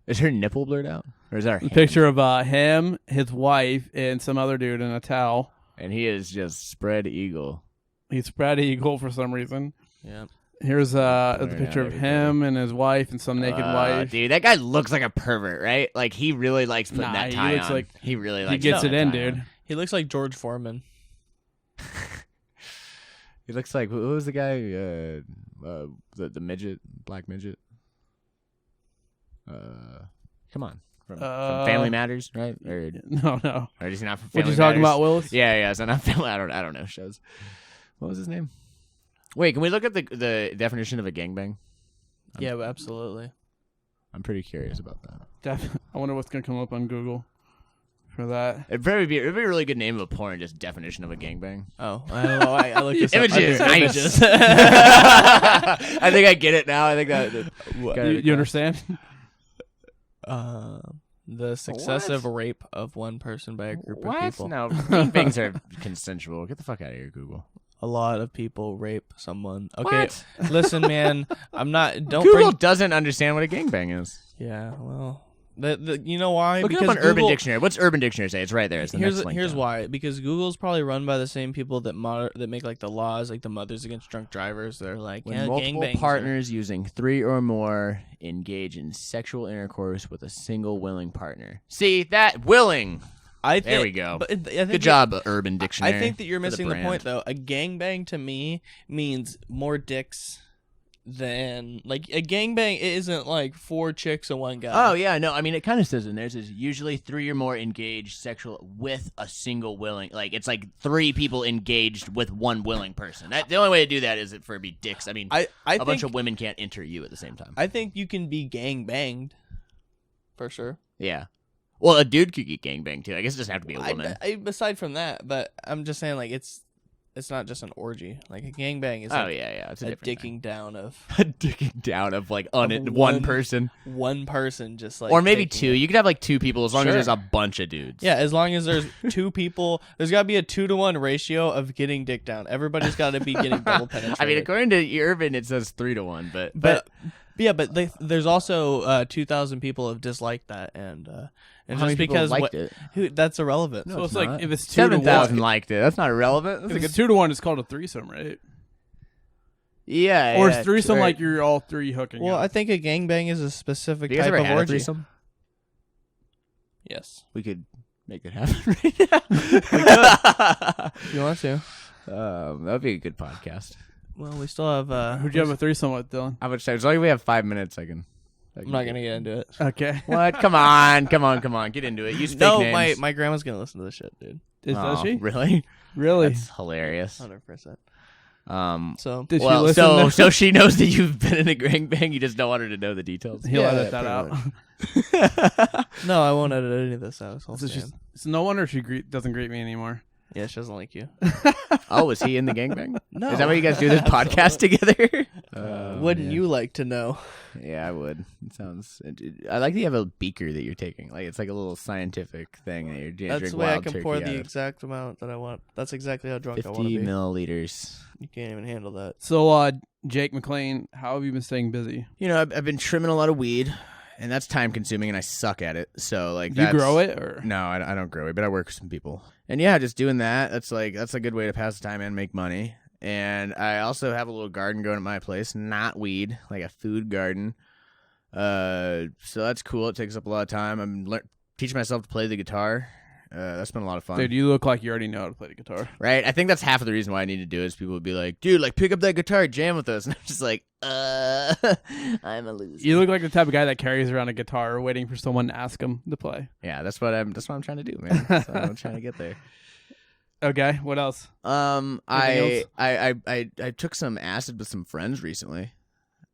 Is her nipple blurred out, or is that her A hand? picture of him, his wife, and some other dude in a towel. And he is just spread eagle. He's spread eagle for some reason. Yeah. Here's the Blurring picture out of everything. him and his wife and some naked wife. Dude, that guy looks like a pervert, right? Like he really likes putting Nah, that he tie looks on. like- He really He likes. gets putting it in, that tie dude. on. He looks like George Foreman. He looks like who was the guy? The midget, black midget. Come on, from Family Matters, right? Or No. is he not from What Family you talking Matters? about, Willis? Yeah. So not Family. I don't know shows. What was his name? Wait, can we look at the definition of a gangbang? Yeah, absolutely. I'm pretty curious about that. I wonder what's gonna come up on Google for that. It'd be a really good name of a porn, just definition of a gangbang. Oh, I don't know. I looked this Images, up. nice. Images. I think I get it now. I think that. You understand? The successive rape of one person by a group of What? people. No, gangbangs are consensual. Get the fuck out of here, Google. A lot of people rape someone. Okay, What? listen, man. I'm not. Don't Google bring. doesn't understand what a gangbang is. Yeah, well, you know why? Look it because up on Urban Google- Dictionary. What's Urban Dictionary say? It's right there. It's the next link. Here's down. why. Because Google's probably run by the same people that that make like the laws, like the Mothers Against Drunk Drivers. They're like, When yeah, multiple gangbangs are- partners using 3 or more engage in sexual intercourse with a single willing partner. See that willing. I think, There we go. But I think Good job, Urban Dictionary. I think that you're for the missing the brand. point, though. A gangbang to me means more dicks than like a gangbang isn't like 4 chicks and 1 guy. Oh yeah, no. I mean, it kind of says in there. It says usually 3 or more engaged sexual with a single willing. Like it's like 3 people engaged with 1 willing person. The only way to do that is for it to be dicks. I mean, I a bunch of women can't enter you at the same time. I think you can be gang banged, for sure. Yeah. Well, a dude could get gangbanged too. I guess it doesn't have to be a woman. Aside from that, but I'm just saying, like it's not just an orgy. Like a gangbang is Oh like yeah, it's a a different dicking down of thing. A dicking down of like on Of it, one- one person, one person, just like or maybe taking 2. it. You could have like 2 people as long Sure. as there's a bunch of dudes. Yeah, as long as there's 2 people, there's got to be a 2-to-1 ratio of getting dick down. Everybody's got to be getting double penetrated. I mean, according to Urban, it says 3 to 1, but yeah, but there's also 2,000 people have disliked that, and how many just people because liked it? that's irrelevant. So No, it's it's like not. if it's 2 to 7,000 1. liked it. That's not irrelevant. That's If a it's good. 2 to 1, it's called a threesome, right? Yeah. Or yeah, is threesome right. like you're all 3 hooking Well, up? I think a gangbang is a specific Have you guys type ever of had a orgy. threesome? Yes, We could make it happen right now. if you want to. That would be a good podcast. Well, we still have. Who'd you have a threesome with, Dylan? I would say as long as we have 5 minutes, I can I'm not gonna get into it. Okay. What? Come on. Get into it. Use fake No, names. my grandma's gonna listen to this shit, dude. Does she? Really? Really? That's hilarious. 100%. So Did she well, listen? so she knows that you've been in a gangbang. You just don't want her to know the details. He'll Yeah, edit that pretty out. No, I won't edit any of this out. It's all So stand. it's no wonder she doesn't greet me anymore. Yeah, she doesn't like you. Oh, was he in the gangbang? No. Is that why you guys do this podcast together? Wouldn't you like to know? Yeah, I would. It sounds. I like that you have a beaker that you're taking. Like it's like a little scientific thing that you're doing. That's drink the way I wild can turkey pour out the of. exact amount that I want. That's exactly how drunk I want 50 to be. milliliters. You can't even handle that. So, Jake McClain, how have you been staying busy? You know, I've been trimming a lot of weed, and that's time consuming, and I suck at it. So like, Do you grow it or? No, I don't grow it, but I work with some people. And yeah, just doing that. That's a good way to pass the time and make money. And I also have a little garden going at my place, not weed, like a food garden. So that's cool. It takes up a lot of time. I'm teaching myself to play the guitar. That's been a lot of fun. Dude, you look like you already know how to play the guitar. Right? I think that's half of the reason why I need to do it is people would be like, dude, like pick up that guitar, jam with us. And I'm just like, I'm a loser. You look like the type of guy that carries around a guitar waiting for someone to ask him to play. Yeah, that's what I'm trying to do, man. That's what I'm trying to get there. Okay, what else? I took some acid with some friends recently,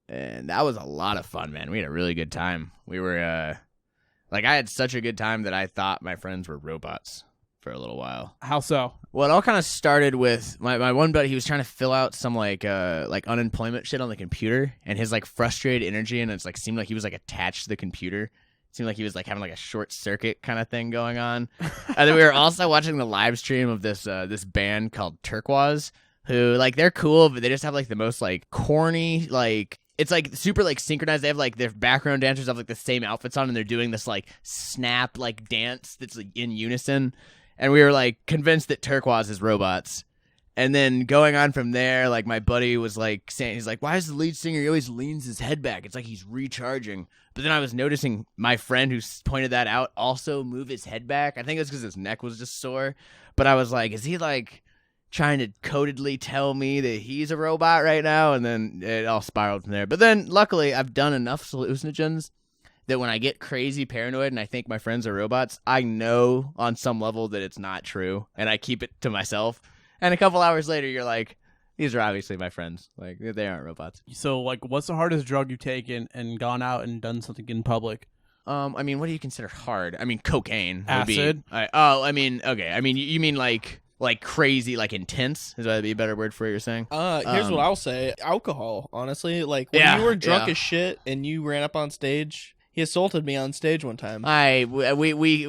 and that was a lot of fun, man. We had a really good time. We were I had such a good time that I thought my friends were robots for a little while. How so? Well, it all kind of started with my one buddy. He was trying to fill out some like unemployment shit on the computer, and his like frustrated energy, and it's like seemed like he was like attached to the computer. It seemed like he was like having like a short circuit kind of thing going on. And then we were also watching the live stream of this band called Turquoise, who like they're cool, but they just have like the most like corny like. It's like super like synchronized. They have like their background dancers have like the same outfits on, and they're doing this like snap like dance that's like in unison. And we were like convinced that Turquoise is robots. And then going on from there, like my buddy was like saying, he's like, why is the lead singer, he always leans his head back? It's like he's recharging. But then I was noticing my friend who pointed that out also move his head back. I think it's because his neck was just sore. But I was like, is he like trying to codedly tell me that he's a robot right now? And then it all spiraled from there. But then luckily I've done enough hallucinogens that when I get crazy paranoid and I think my friends are robots, I know on some level that it's not true, and I keep it to myself. And a couple hours later, you're like, these are obviously my friends. Like, they aren't robots. So, like, what's the hardest drug you've taken and gone out and done something in public? I mean, what do you consider hard? I mean, cocaine. Acid? You mean like crazy, like intense? Is that be a better word for what you're saying? Here's what I'll say. Alcohol, honestly. Like, when you were drunk as shit and you ran up on stage... He assaulted me on stage one time. We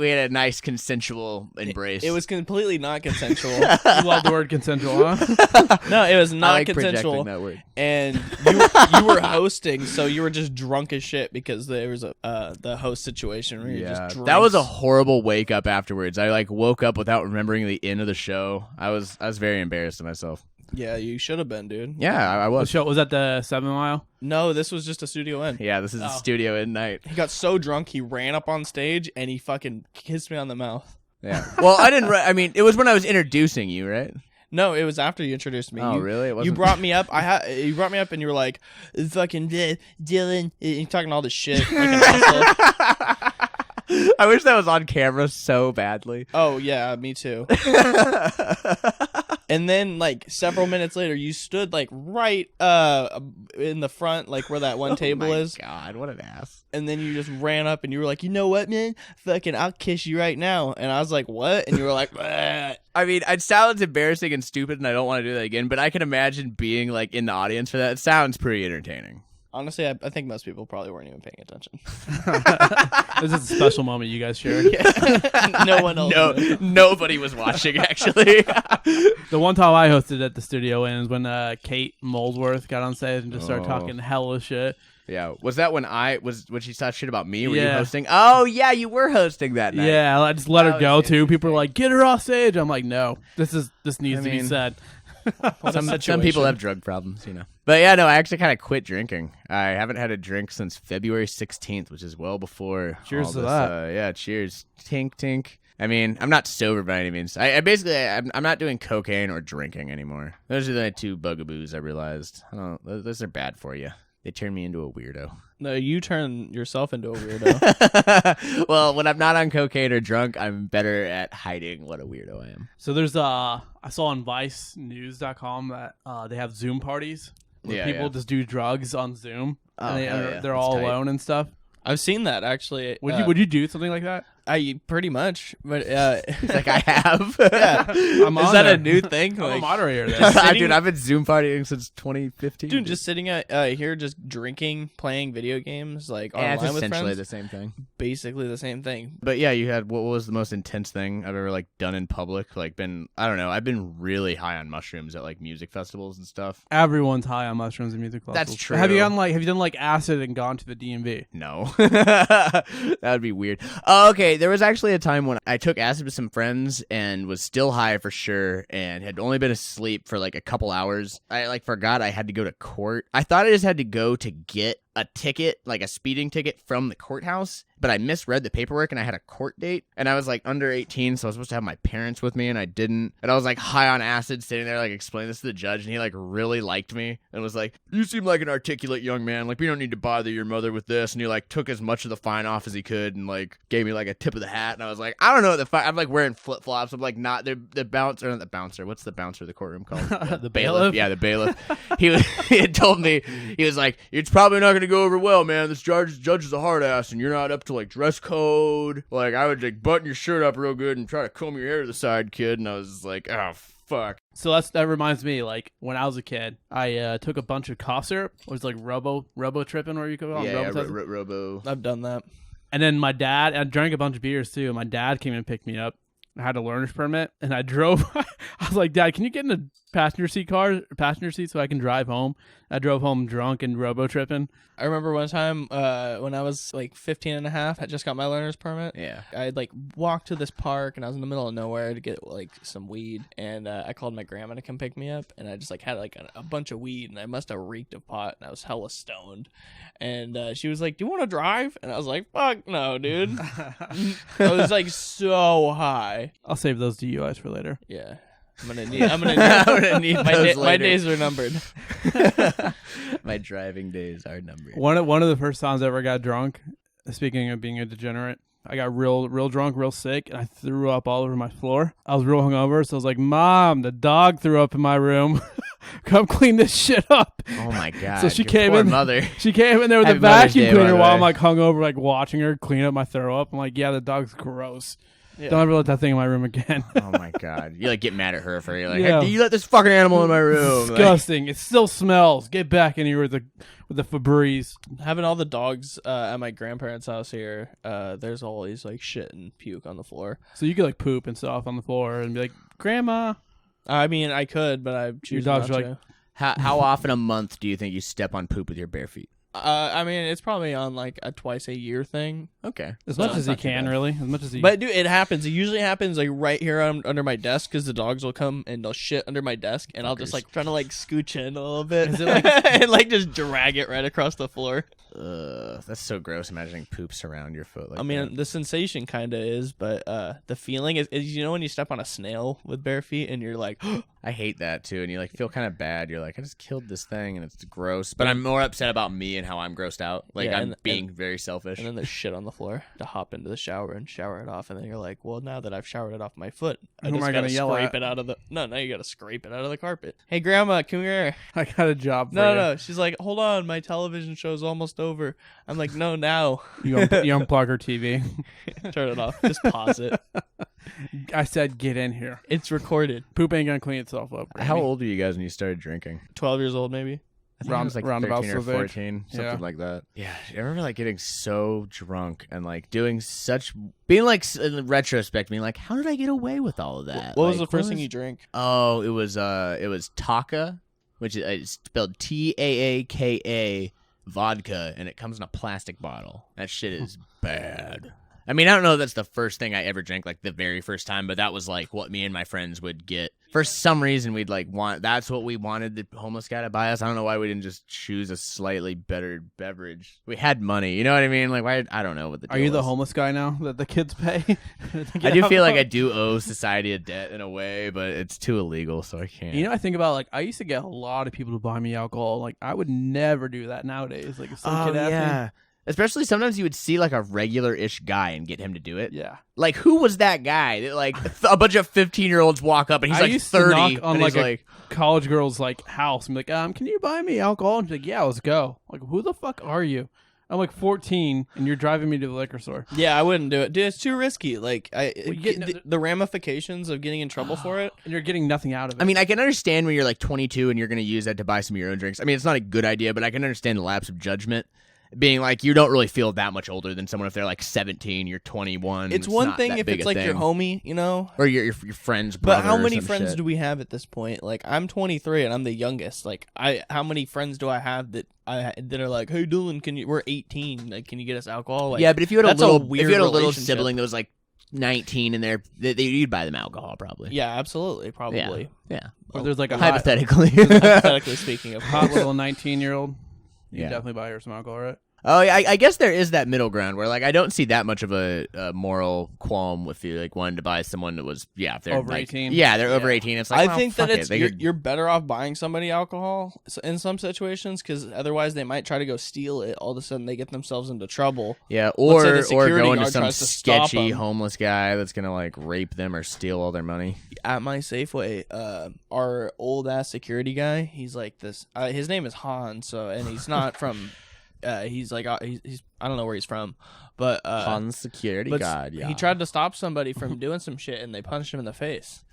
had a nice consensual embrace. It was completely not consensual. You love the word consensual, huh? No, it was I not like consensual. projecting that word. And you were hosting, so you were just drunk as shit because there was the host situation where you just drinks. That was a horrible wake up afterwards. I like woke up without remembering the end of the show. I was very embarrassed of myself. Yeah, you should have been, dude. Yeah, I The was. show was that the 7 Mile? No, this was just a studio end. Yeah, this is a studio at night. He got so drunk, he ran up on stage and he fucking kissed me on the mouth. Yeah. Well, I didn't. I mean, it was when I was introducing you, right? No, it was after you introduced me. Oh, you, really? It You wasn't... brought me up. You brought me up, and you were like, "Fucking Dillon," you're talking all this shit. Like an asshole. I wish that was on camera so badly. Oh yeah, me too. And then, like, several minutes later, you stood, like, right in the front, like, where that one table is. Oh, my God. What an ass. And then you just ran up, and you were like, you know what, man? Fucking, I'll kiss you right now. And I was like, what? And you were like, bleh. I mean, it sounds embarrassing and stupid, and I don't want to do that again, but I can imagine being, like, in the audience for that. It sounds pretty entertaining. Honestly, I think most people probably weren't even paying attention. This is a special moment you guys shared. No one else. No, nobody was watching, actually. The one time I hosted at the studio is when Kate Molesworth got on stage and just started talking hella shit. Yeah, was that when she talked shit about me? Were you Yeah. hosting? Oh yeah, you were hosting that night. Yeah, I just let her That go was too. People are like, "Get her off stage." I'm like, "No, this needs to be mean- said." Some people have drug problems, you know. But yeah, no, I actually kind of quit drinking. I haven't had a drink since February 16th, which is well before. Cheers all to this, that. yeah, cheers. Tink, tink. I mean, I'm not sober by any means. I basically, I'm not doing cocaine or drinking anymore. Those are the 2 bugaboos I realized. Those are bad for you. They turn me into a weirdo. No, you turn yourself into a weirdo. Well, when I'm not on cocaine or drunk, I'm better at hiding what a weirdo I am. So there's I saw on ViceNews.com that they have Zoom parties where people just do drugs on Zoom. Oh, and hell yeah. they're That's all tight. alone and stuff. I've seen that actually. Would you do something like that? I pretty much, but Like I have. yeah. I'm Is on that there. a new thing? I'm a Like, moderator there. Sitting- Dude, I've been Zoom partying since 2015. dude, just sitting here, just drinking, playing video games, like yeah, it's online with essentially friends. the same thing. Basically the same thing. But yeah, you had, what was the most intense thing I've ever like done in public? Like I don't know, I've been really high on mushrooms at like music festivals and stuff. Everyone's high on mushrooms and music festivals. That's true. Have you done like acid and gone to the DMV? No. That would be weird. Oh, okay, there was actually a time when I took acid with some friends and was still high for sure and had only been asleep for like a couple hours. I like forgot I had to go to court. I thought I just had to go to get a ticket, like a speeding ticket from the courthouse, but I misread the paperwork and I had a court date and I was like under 18, so I was supposed to have my parents with me and I didn't. And I was like high on acid sitting there like explaining this to the judge and he like really liked me and was like, "You seem like an articulate young man. Like we don't need to bother your mother with this." And he like took as much of the fine off as he could and like gave me like a tip of the hat and I was like, I don't know what the I'm like wearing flip-flops. I'm like not the bouncer, not the bouncer. What's the bouncer of the courtroom called? The bailiff? Yeah, the bailiff. He had told me, he was like, "It's probably not going to go over well, man. This judge is a hard ass and you're not up to like dress code. Like I would like button your shirt up real good and try to comb your hair to the side, kid." And I was just like, oh fuck. So that reminds me, like when I was a kid, I took a bunch of cough syrup. It was like robo tripping, or you could call it Robo. I've done that. And then my dad, I drank a bunch of beers too. My dad came and picked me up. I had a learner's permit, and I drove. I was like, "Dad, can you get in the passenger seat so I can drive home?" I drove home drunk and robo tripping. I remember one time when I was like 15 and a half, I just got my learner's permit. Yeah. I like walked to this park and I was in the middle of nowhere to get like some weed, and I called my grandma to come pick me up, and I just like had like a bunch of weed and I must have reeked of pot and I was hella stoned, and she was like, "Do you want to drive?" And I was like, "Fuck no, dude." I was like so high. I'll save those DUIs for later. Yeah. I'm gonna need my days are numbered. My driving days are numbered. One of the first times I ever got drunk, speaking of being a degenerate, I got real drunk, real sick, and I threw up all over my floor. I was real hungover, so I was like, "Mom, the dog threw up in my room. Come clean this shit up." Oh my god. So she your came poor in. mother. She came in there with Happy a Mother's vacuum Day, by cleaner the while way. I'm like hungover, like watching her clean up my throw up. I'm like, "Yeah, the dog's gross. Yeah. Don't ever let that thing in my room again." Oh my god. You like get mad at her for you're like, Yeah. "Hey, you let this fucking animal in my room." Like, Disgusting. It still smells. Get back in here with the Febreze. Having all the dogs at my grandparents' house here, there's always like shit and puke on the floor. So you could like poop and stuff on the floor and be like, "Grandma." I mean, I could, but I choose dogs not are to. like- how often a month do you think you step on poop with your bare feet? I mean, it's probably on like a twice a year thing. Okay. As much So as it's he not too can, bad. really. As much as he. But dude, it happens. It usually happens like right here under my desk because the dogs will come and they'll shit under my desk, and I'll just like try to like scooch in a little bit Is it like- and like just drag it right across the floor. That's so gross. Imagining poops around your foot. Like I mean, that. the sensation kind of is, but the feeling is you know when you step on a snail with bare feet and you're like, I hate that too. And you like feel kind of bad. You're like, I just killed this thing, and it's gross. But I'm more upset about me and how I'm grossed out. Like Yeah, I'm being very selfish. and then there's shit on the floor to hop into the shower and shower it off, and then you're like, well, now that I've showered it off my foot, I Who am just I gotta gonna yell scrape at? it out of the. No, now you gotta scrape it out of the carpet. Hey, Grandma, come here. I got a job for No, you. no. She's like, hold on, my television show's almost over. I'm like, no, now. You unplug her TV. Turn it off. Just pause it. I said, "Get in here." It's recorded. Poop ain't gonna clean itself up. How old were you guys when you started drinking? 12 years old, maybe. I think I was like Roundabout 13 or sort of age. 14, something Yeah. like that. Yeah, I remember like getting so drunk and like being like in retrospect, being like, how did I get away with all of that? What was Like, the first thing you drank? Oh, it was Taka, which is it's spelled Taaka vodka, and it comes in a plastic bottle. That shit is bad. I mean, I don't know if that's the first thing I ever drank, like the very first time, but that was like what me and my friends would get. For some reason, we'd like that's what we wanted the homeless guy to buy us. I don't know why we didn't just choose a slightly better beverage. We had money, you know what I mean? Like, why? I don't know what the deal Are you the was. homeless guy now that the kids pay? I do feel like I do owe society a debt in a way, but it's too illegal, so I can't. You know, I think about like I used to get a lot of people to buy me alcohol. Like I would never do that nowadays. Like if some kid asked me, especially sometimes you would see like a regular-ish guy and get him to do it. yeah. Like, who was that guy? That, like, a bunch of 15-year-olds walk up and he's I like used 30. to knock on and like he's a like, college girl's like house and be like, can you buy me alcohol? And she's like, yeah, let's go. Like, who the fuck are you? I'm like 14 and you're driving me to the liquor store. Yeah, I wouldn't do it, dude. It's too risky. Like, you get the ramifications of getting in trouble for it. And you're getting nothing out of it. I mean, I can understand when you're like 22 and you're going to use that to buy some of your own drinks. I mean, it's not a good idea, but I can understand the lapse of judgment. Being like, you don't really feel that much older than someone if they're like 17, you're 21. It's one not thing that if big it's a like your thing. homie, you know? Or your friend's But brother. how or many some friends shit. do we have at this point? Like, I'm 23 and I'm the youngest. Like, how many friends do I have that are like, hey, Dillon, we're 18. Like, can you get us alcohol? Like, Yeah, but if you had that's a little, weird if you had a little relationship. sibling that was like 19 and you'd buy them alcohol probably. Yeah, absolutely, probably. Yeah. or there's like a Hypothetically. Hypothetically speaking, of hot course. little 19-year-old. You Yeah. definitely buy her some alcohol, right? Oh, yeah, I guess there is that middle ground where, like, I don't see that much of a moral qualm with you, like, wanting to buy someone that was, if they're Over like, 18? Yeah, they're over Yeah. 18. It's like, I think that fuck it. you're better off buying somebody alcohol in some situations because otherwise they might try to go steal it. All of a sudden they get themselves into trouble. Yeah, Let's say the or security going to guard some tries to stop sketchy 'em. homeless guy that's gonna like rape them or steal all their money. At my Safeway, our old ass security guy, he's like this. His name is Han. So, and he's not from. He's like he's I don't know where he's from, but On security but guard, yeah. he tried to stop somebody from doing some shit and they punched him in the face.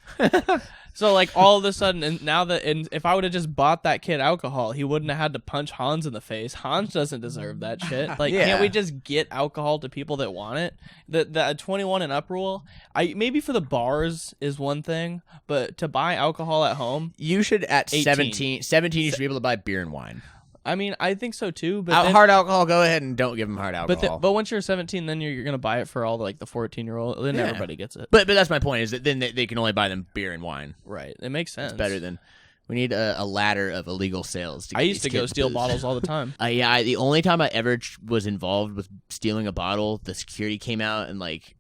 So like all of a sudden, and if I would have just bought that kid alcohol, he wouldn't have had to punch Hans in the face. Hans doesn't deserve that shit. Like, Yeah. can't we just get alcohol to people that want it? The 21 and up rule, maybe for the bars is one thing, but to buy alcohol at home, You should at 18. 17 you should be able to buy beer and wine. I mean, I think so too. But then, Hard alcohol, go ahead and don't give them hard alcohol. but once you're 17, then you're gonna buy it for all the 14-year-old. Then Yeah. everybody gets it. But that's my point is that then they can only buy them beer and wine. Right, it makes sense. It's better than we need a ladder of illegal sales. To I get used these to go kids steal booze. bottles all the time. The only time I ever was involved with stealing a bottle, the security came out and like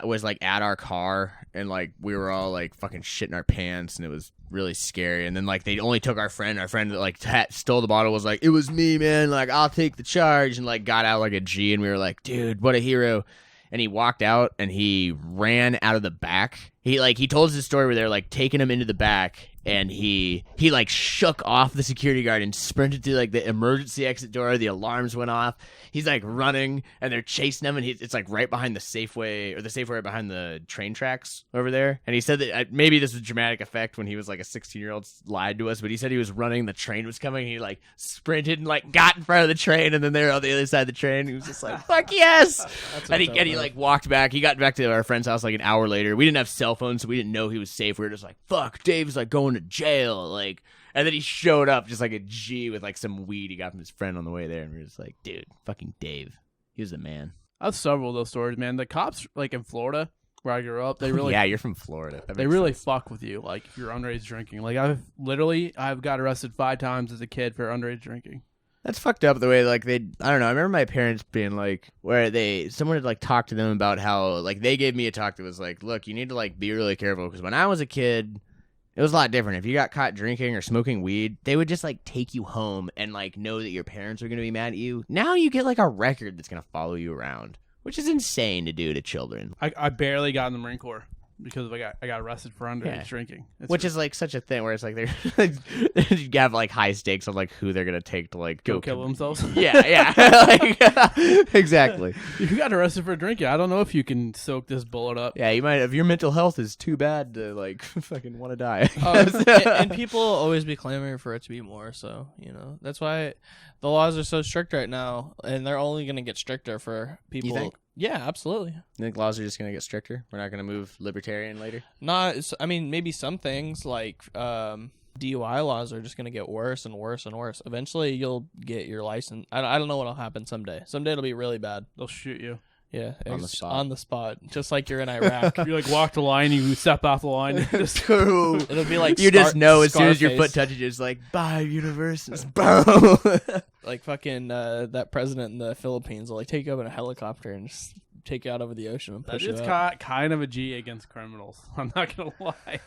was like at our car and like we were all like fucking shitting our pants and it was really scary. And then like they only took our friend that like stole the bottle was like, it was me, man, like I'll take the charge, and like got out like a G, and we were like, dude, what a hero. And he walked out and he ran out of the back. He told us a story where they're like taking him into the back and he like shook off the security guard and sprinted to like the emergency exit door. The alarms went off. He's like running and they're chasing him, and it's like right behind the Safeway, or the Safeway right behind the train tracks over there. And he said that maybe this was dramatic effect when he was like a 16-year-old lied to us, but he said he was running, the train was coming, and he like sprinted and like got in front of the train, and then they were on the other side of the train. He was just like, fuck yes. And he like walked back. He got back to our friend's house like an hour later. We didn't have cell phones, so we didn't know he was safe. We were just like, fuck, Dave's like going to jail. Like, and then he showed up just like a G with like some weed he got from his friend on the way there, and we were just like, dude, fucking Dave. He was the man. I have several of those stories, man. The cops, like in Florida, where I grew up, they really, Yeah, you're from Florida. That they makes really sense. fuck with you. Like if you're underage drinking. Like I've got arrested 5 times as a kid for underage drinking. That's fucked up the way like I don't know. I remember my parents being like, where someone had like talked to them about how like they gave me a talk that was like, look, you need to like be really careful, because when I was a kid, it was a lot different. If you got caught drinking or smoking weed, they would just like take you home and like know that your parents are going to be mad at you. Now you get like a record that's going to follow you around, which is insane to do to children. I barely got in the Marine Corps because I got arrested for underage drinking. Which is like such a thing where it's like you have like high stakes on like who they're gonna take to like go kill themselves. Yeah. Like, exactly. You got arrested for drinking. I don't know if you can soak this bullet up. Yeah, you might. If your mental health is too bad to like fucking want to die. And people will always be clamoring for it to be more. So that's why the laws are so strict right now, and they're only going to get stricter for people. You think? Yeah, absolutely. You think laws are just gonna get stricter? We're not gonna move libertarian later. I mean, maybe some things like DUI laws are just going to get worse and worse and worse. Eventually, you'll get your license. I don't know what'll happen someday. Someday it'll be really bad. They'll shoot you. Yeah, On the spot. On the spot, just like you're in Iraq. You like walk the line, you step off the line. It'll be like you just know as soon as your Scarface. foot touches, it's like bye universe. Boom. Like fucking that president in the Philippines will like take you up in a helicopter and just take you out over the ocean and That push is you up. kind of a G against criminals. I'm not gonna lie.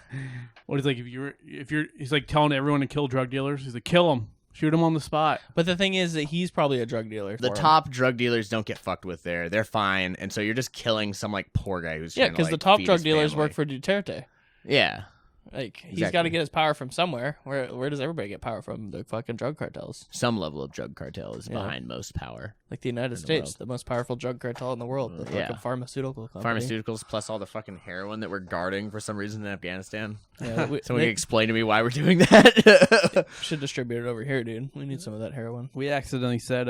What is like he's like telling everyone to kill drug dealers. He's like, kill them, shoot them on the spot. But the thing is that he's probably a drug dealer. The for him. top drug dealers don't get fucked with there. They're fine, and so you're just killing some like poor guy who's Yeah, trying to, because the like, top feed drug his dealers family. work for Duterte. Yeah. Like he's Exactly. got to get his power from somewhere. Where does everybody get power from? The fucking drug cartels. Some level of drug cartel is Yeah. behind most power. Like the United the States, world. the most powerful drug cartel in the world. The Yeah. fucking pharmaceutical company. Pharmaceuticals plus all the fucking heroin that we're guarding for some reason in Afghanistan. Yeah, Someone they can explain to me why we're doing that. should distribute it over here, dude. We need some of that heroin. We accidentally set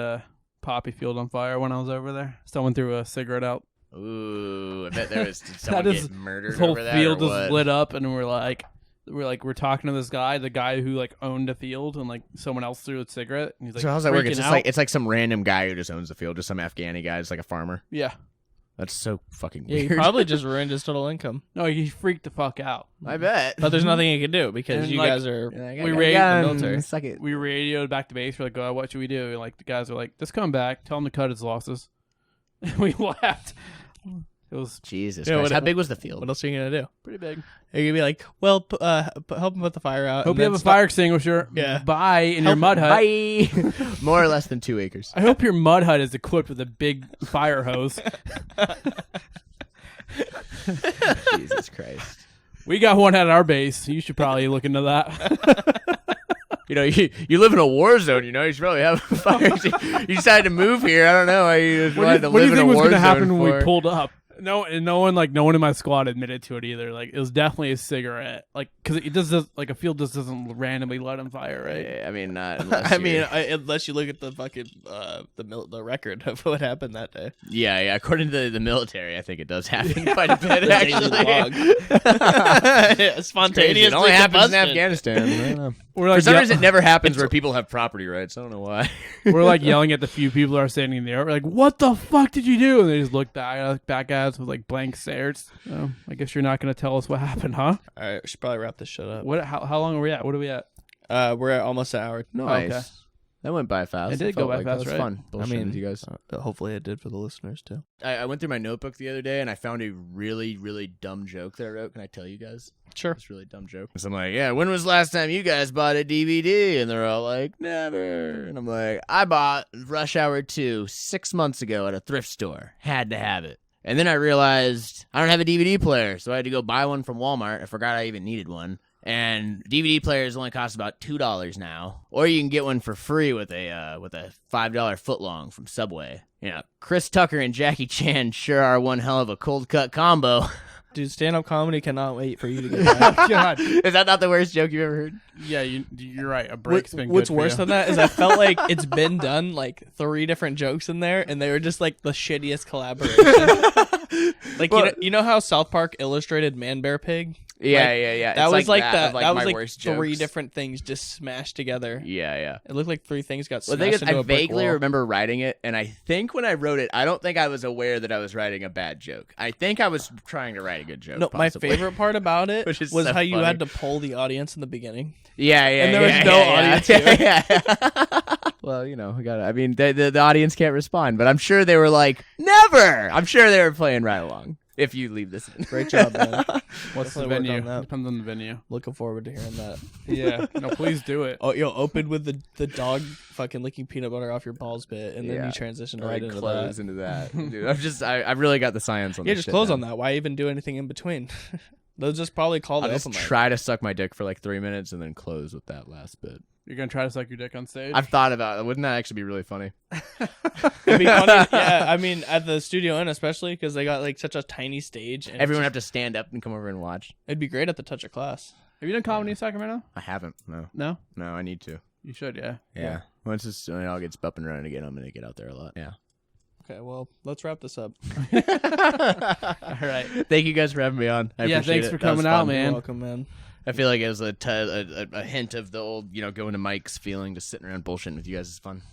poppy field on fire when I was over there. Someone threw a cigarette out. Ooh, I bet there was did someone is- get murdered This whole over that field or just what? lit up, and we're talking to this guy, the guy who like owned a field, and like someone else threw a cigarette, and he's like, So how's that work? freaking It's just out. like some random guy who just owns the field, just some Afghani guy, just like a farmer. Yeah. That's so fucking Yeah, weird. he probably just ruined his total income. No, he freaked the fuck out. I bet. But there's nothing he can do because And, you like, guys are. we raided the military. Suck it. We radioed back to base. We're like, what should we do? And, like the guys are like, just come back, tell him to cut his losses. We left. It was Jesus Yeah, Christ. what- How big was the field? What else are you gonna do? pretty big. You're gonna be like, well, help him put the fire out. Hope and you have then a stop- fire extinguisher. Yeah. Bye in your Help- mud hut. Bye. More or less than 2 acres. I hope your mud hut is equipped with a big fire hose. Jesus Christ. We got one at our base. You should probably look into that. You know, you live in a war zone, you know, you should probably have a fire. You decided to move here. I don't know why you just wanted to What do live you in a think was war going to zone happen when for. we pulled up? No, and no one in my squad admitted to it either. Like, it was definitely a cigarette. Like, because it does like a field just doesn't randomly light on fire, right? Yeah, I mean, not unless I you're- mean, unless you look at the fucking the record of what happened that day. yeah. According to the military, I think it does happen quite a bit, The daily actually. log. Spontaneous. It only happens in combustion. Afghanistan. I don't know. We're For like, some reason, it never happens where people have property rights. I don't know why. we're like yelling at the few people that are standing there. We're like, "What the fuck did you do?" And they just look back at us with like blank stares. So I guess you're not going to tell us what happened, huh? All right, we should probably wrap this shit up. What? How long are we at? What are we at? We're at almost an hour. Nice. Okay. That went by fast. It did felt go by like fast, that was right? fun. I Bullshitting mean, with you guys. Hopefully it did for the listeners too. I went through my notebook the other day and I found a really, really dumb joke that I wrote. Can I tell you guys? Sure. It's a really dumb joke. So I'm like, yeah, when was the last time you guys bought a DVD? And they're all like, never. And I'm like, I bought Rush Hour 2 6 months ago at a thrift store. Had to have it. And then I realized I don't have a DVD player, so I had to go buy one from Walmart. I forgot I even needed one. And DVD players only cost about $2 now, or you can get one for free with a $5 footlong from Subway. You know, Chris Tucker and Jackie Chan sure are one hell of a cold cut combo. Dude, stand-up comedy cannot wait for you to get back. God. Is that not the worst joke you've ever heard? Yeah, you're right. A break's been What's good for worse you. than that is I felt like it's been done like 3 different jokes in there, and they were just like the shittiest collaboration. Like you know how South Park illustrated Man Bear Pig? Yeah, Like, yeah. That It's was like that. that. Of, That was my like worst 3 jokes. different things just smashed together. Yeah. It looked like 3 things got Well, smashed the thing is, into I a brick vaguely wall. remember writing it, and I think when I wrote it, I don't think I was aware that I was writing a bad joke. I think I was trying to write a good joke. No, my possibly. favorite part about it Which is was so how you funny. had to poll the audience in the beginning. Yeah, And there was yeah, no yeah, audience yeah, yeah. Well, you know, we got. I mean, the audience can't respond, but I'm sure they were like, never. I'm sure they were playing right along. If you leave this in. Great job, man. What's the Definitely work venue? on that. Depends on the venue. Looking forward to hearing that. Yeah. No, please do it. Oh, you'll open with the dog fucking licking peanut butter off your balls bit, and then Yeah. you transition Or right into close that. into that. Dude, I've really got the science on Yeah, this just shit close now. on that. Why even do anything in between? They'll just probably call the I'll just open mic. try to suck my dick for like 3 minutes and then close with that last bit. You're gonna try to suck your dick on stage. I've thought about it. Wouldn't that actually be really funny? It'd be funny. Yeah, I mean, at the Studio Inn especially because they got like such a tiny stage. And Everyone have to stand up and come over and watch. it'd be great at the Touch of Class. Have you done comedy in Sacramento? I haven't. No, No. I need to. You should. Yeah. Yeah. Once this all gets up and running again, I'm gonna get out there a lot. Yeah. Okay, well, let's wrap this up. All right. Thank you guys for having me on. I Yeah, appreciate thanks it. for That was coming out, fun. man. You're welcome, man. I feel like it was a hint of the old, going to Mike's feeling, just sitting around bullshitting with you guys is fun.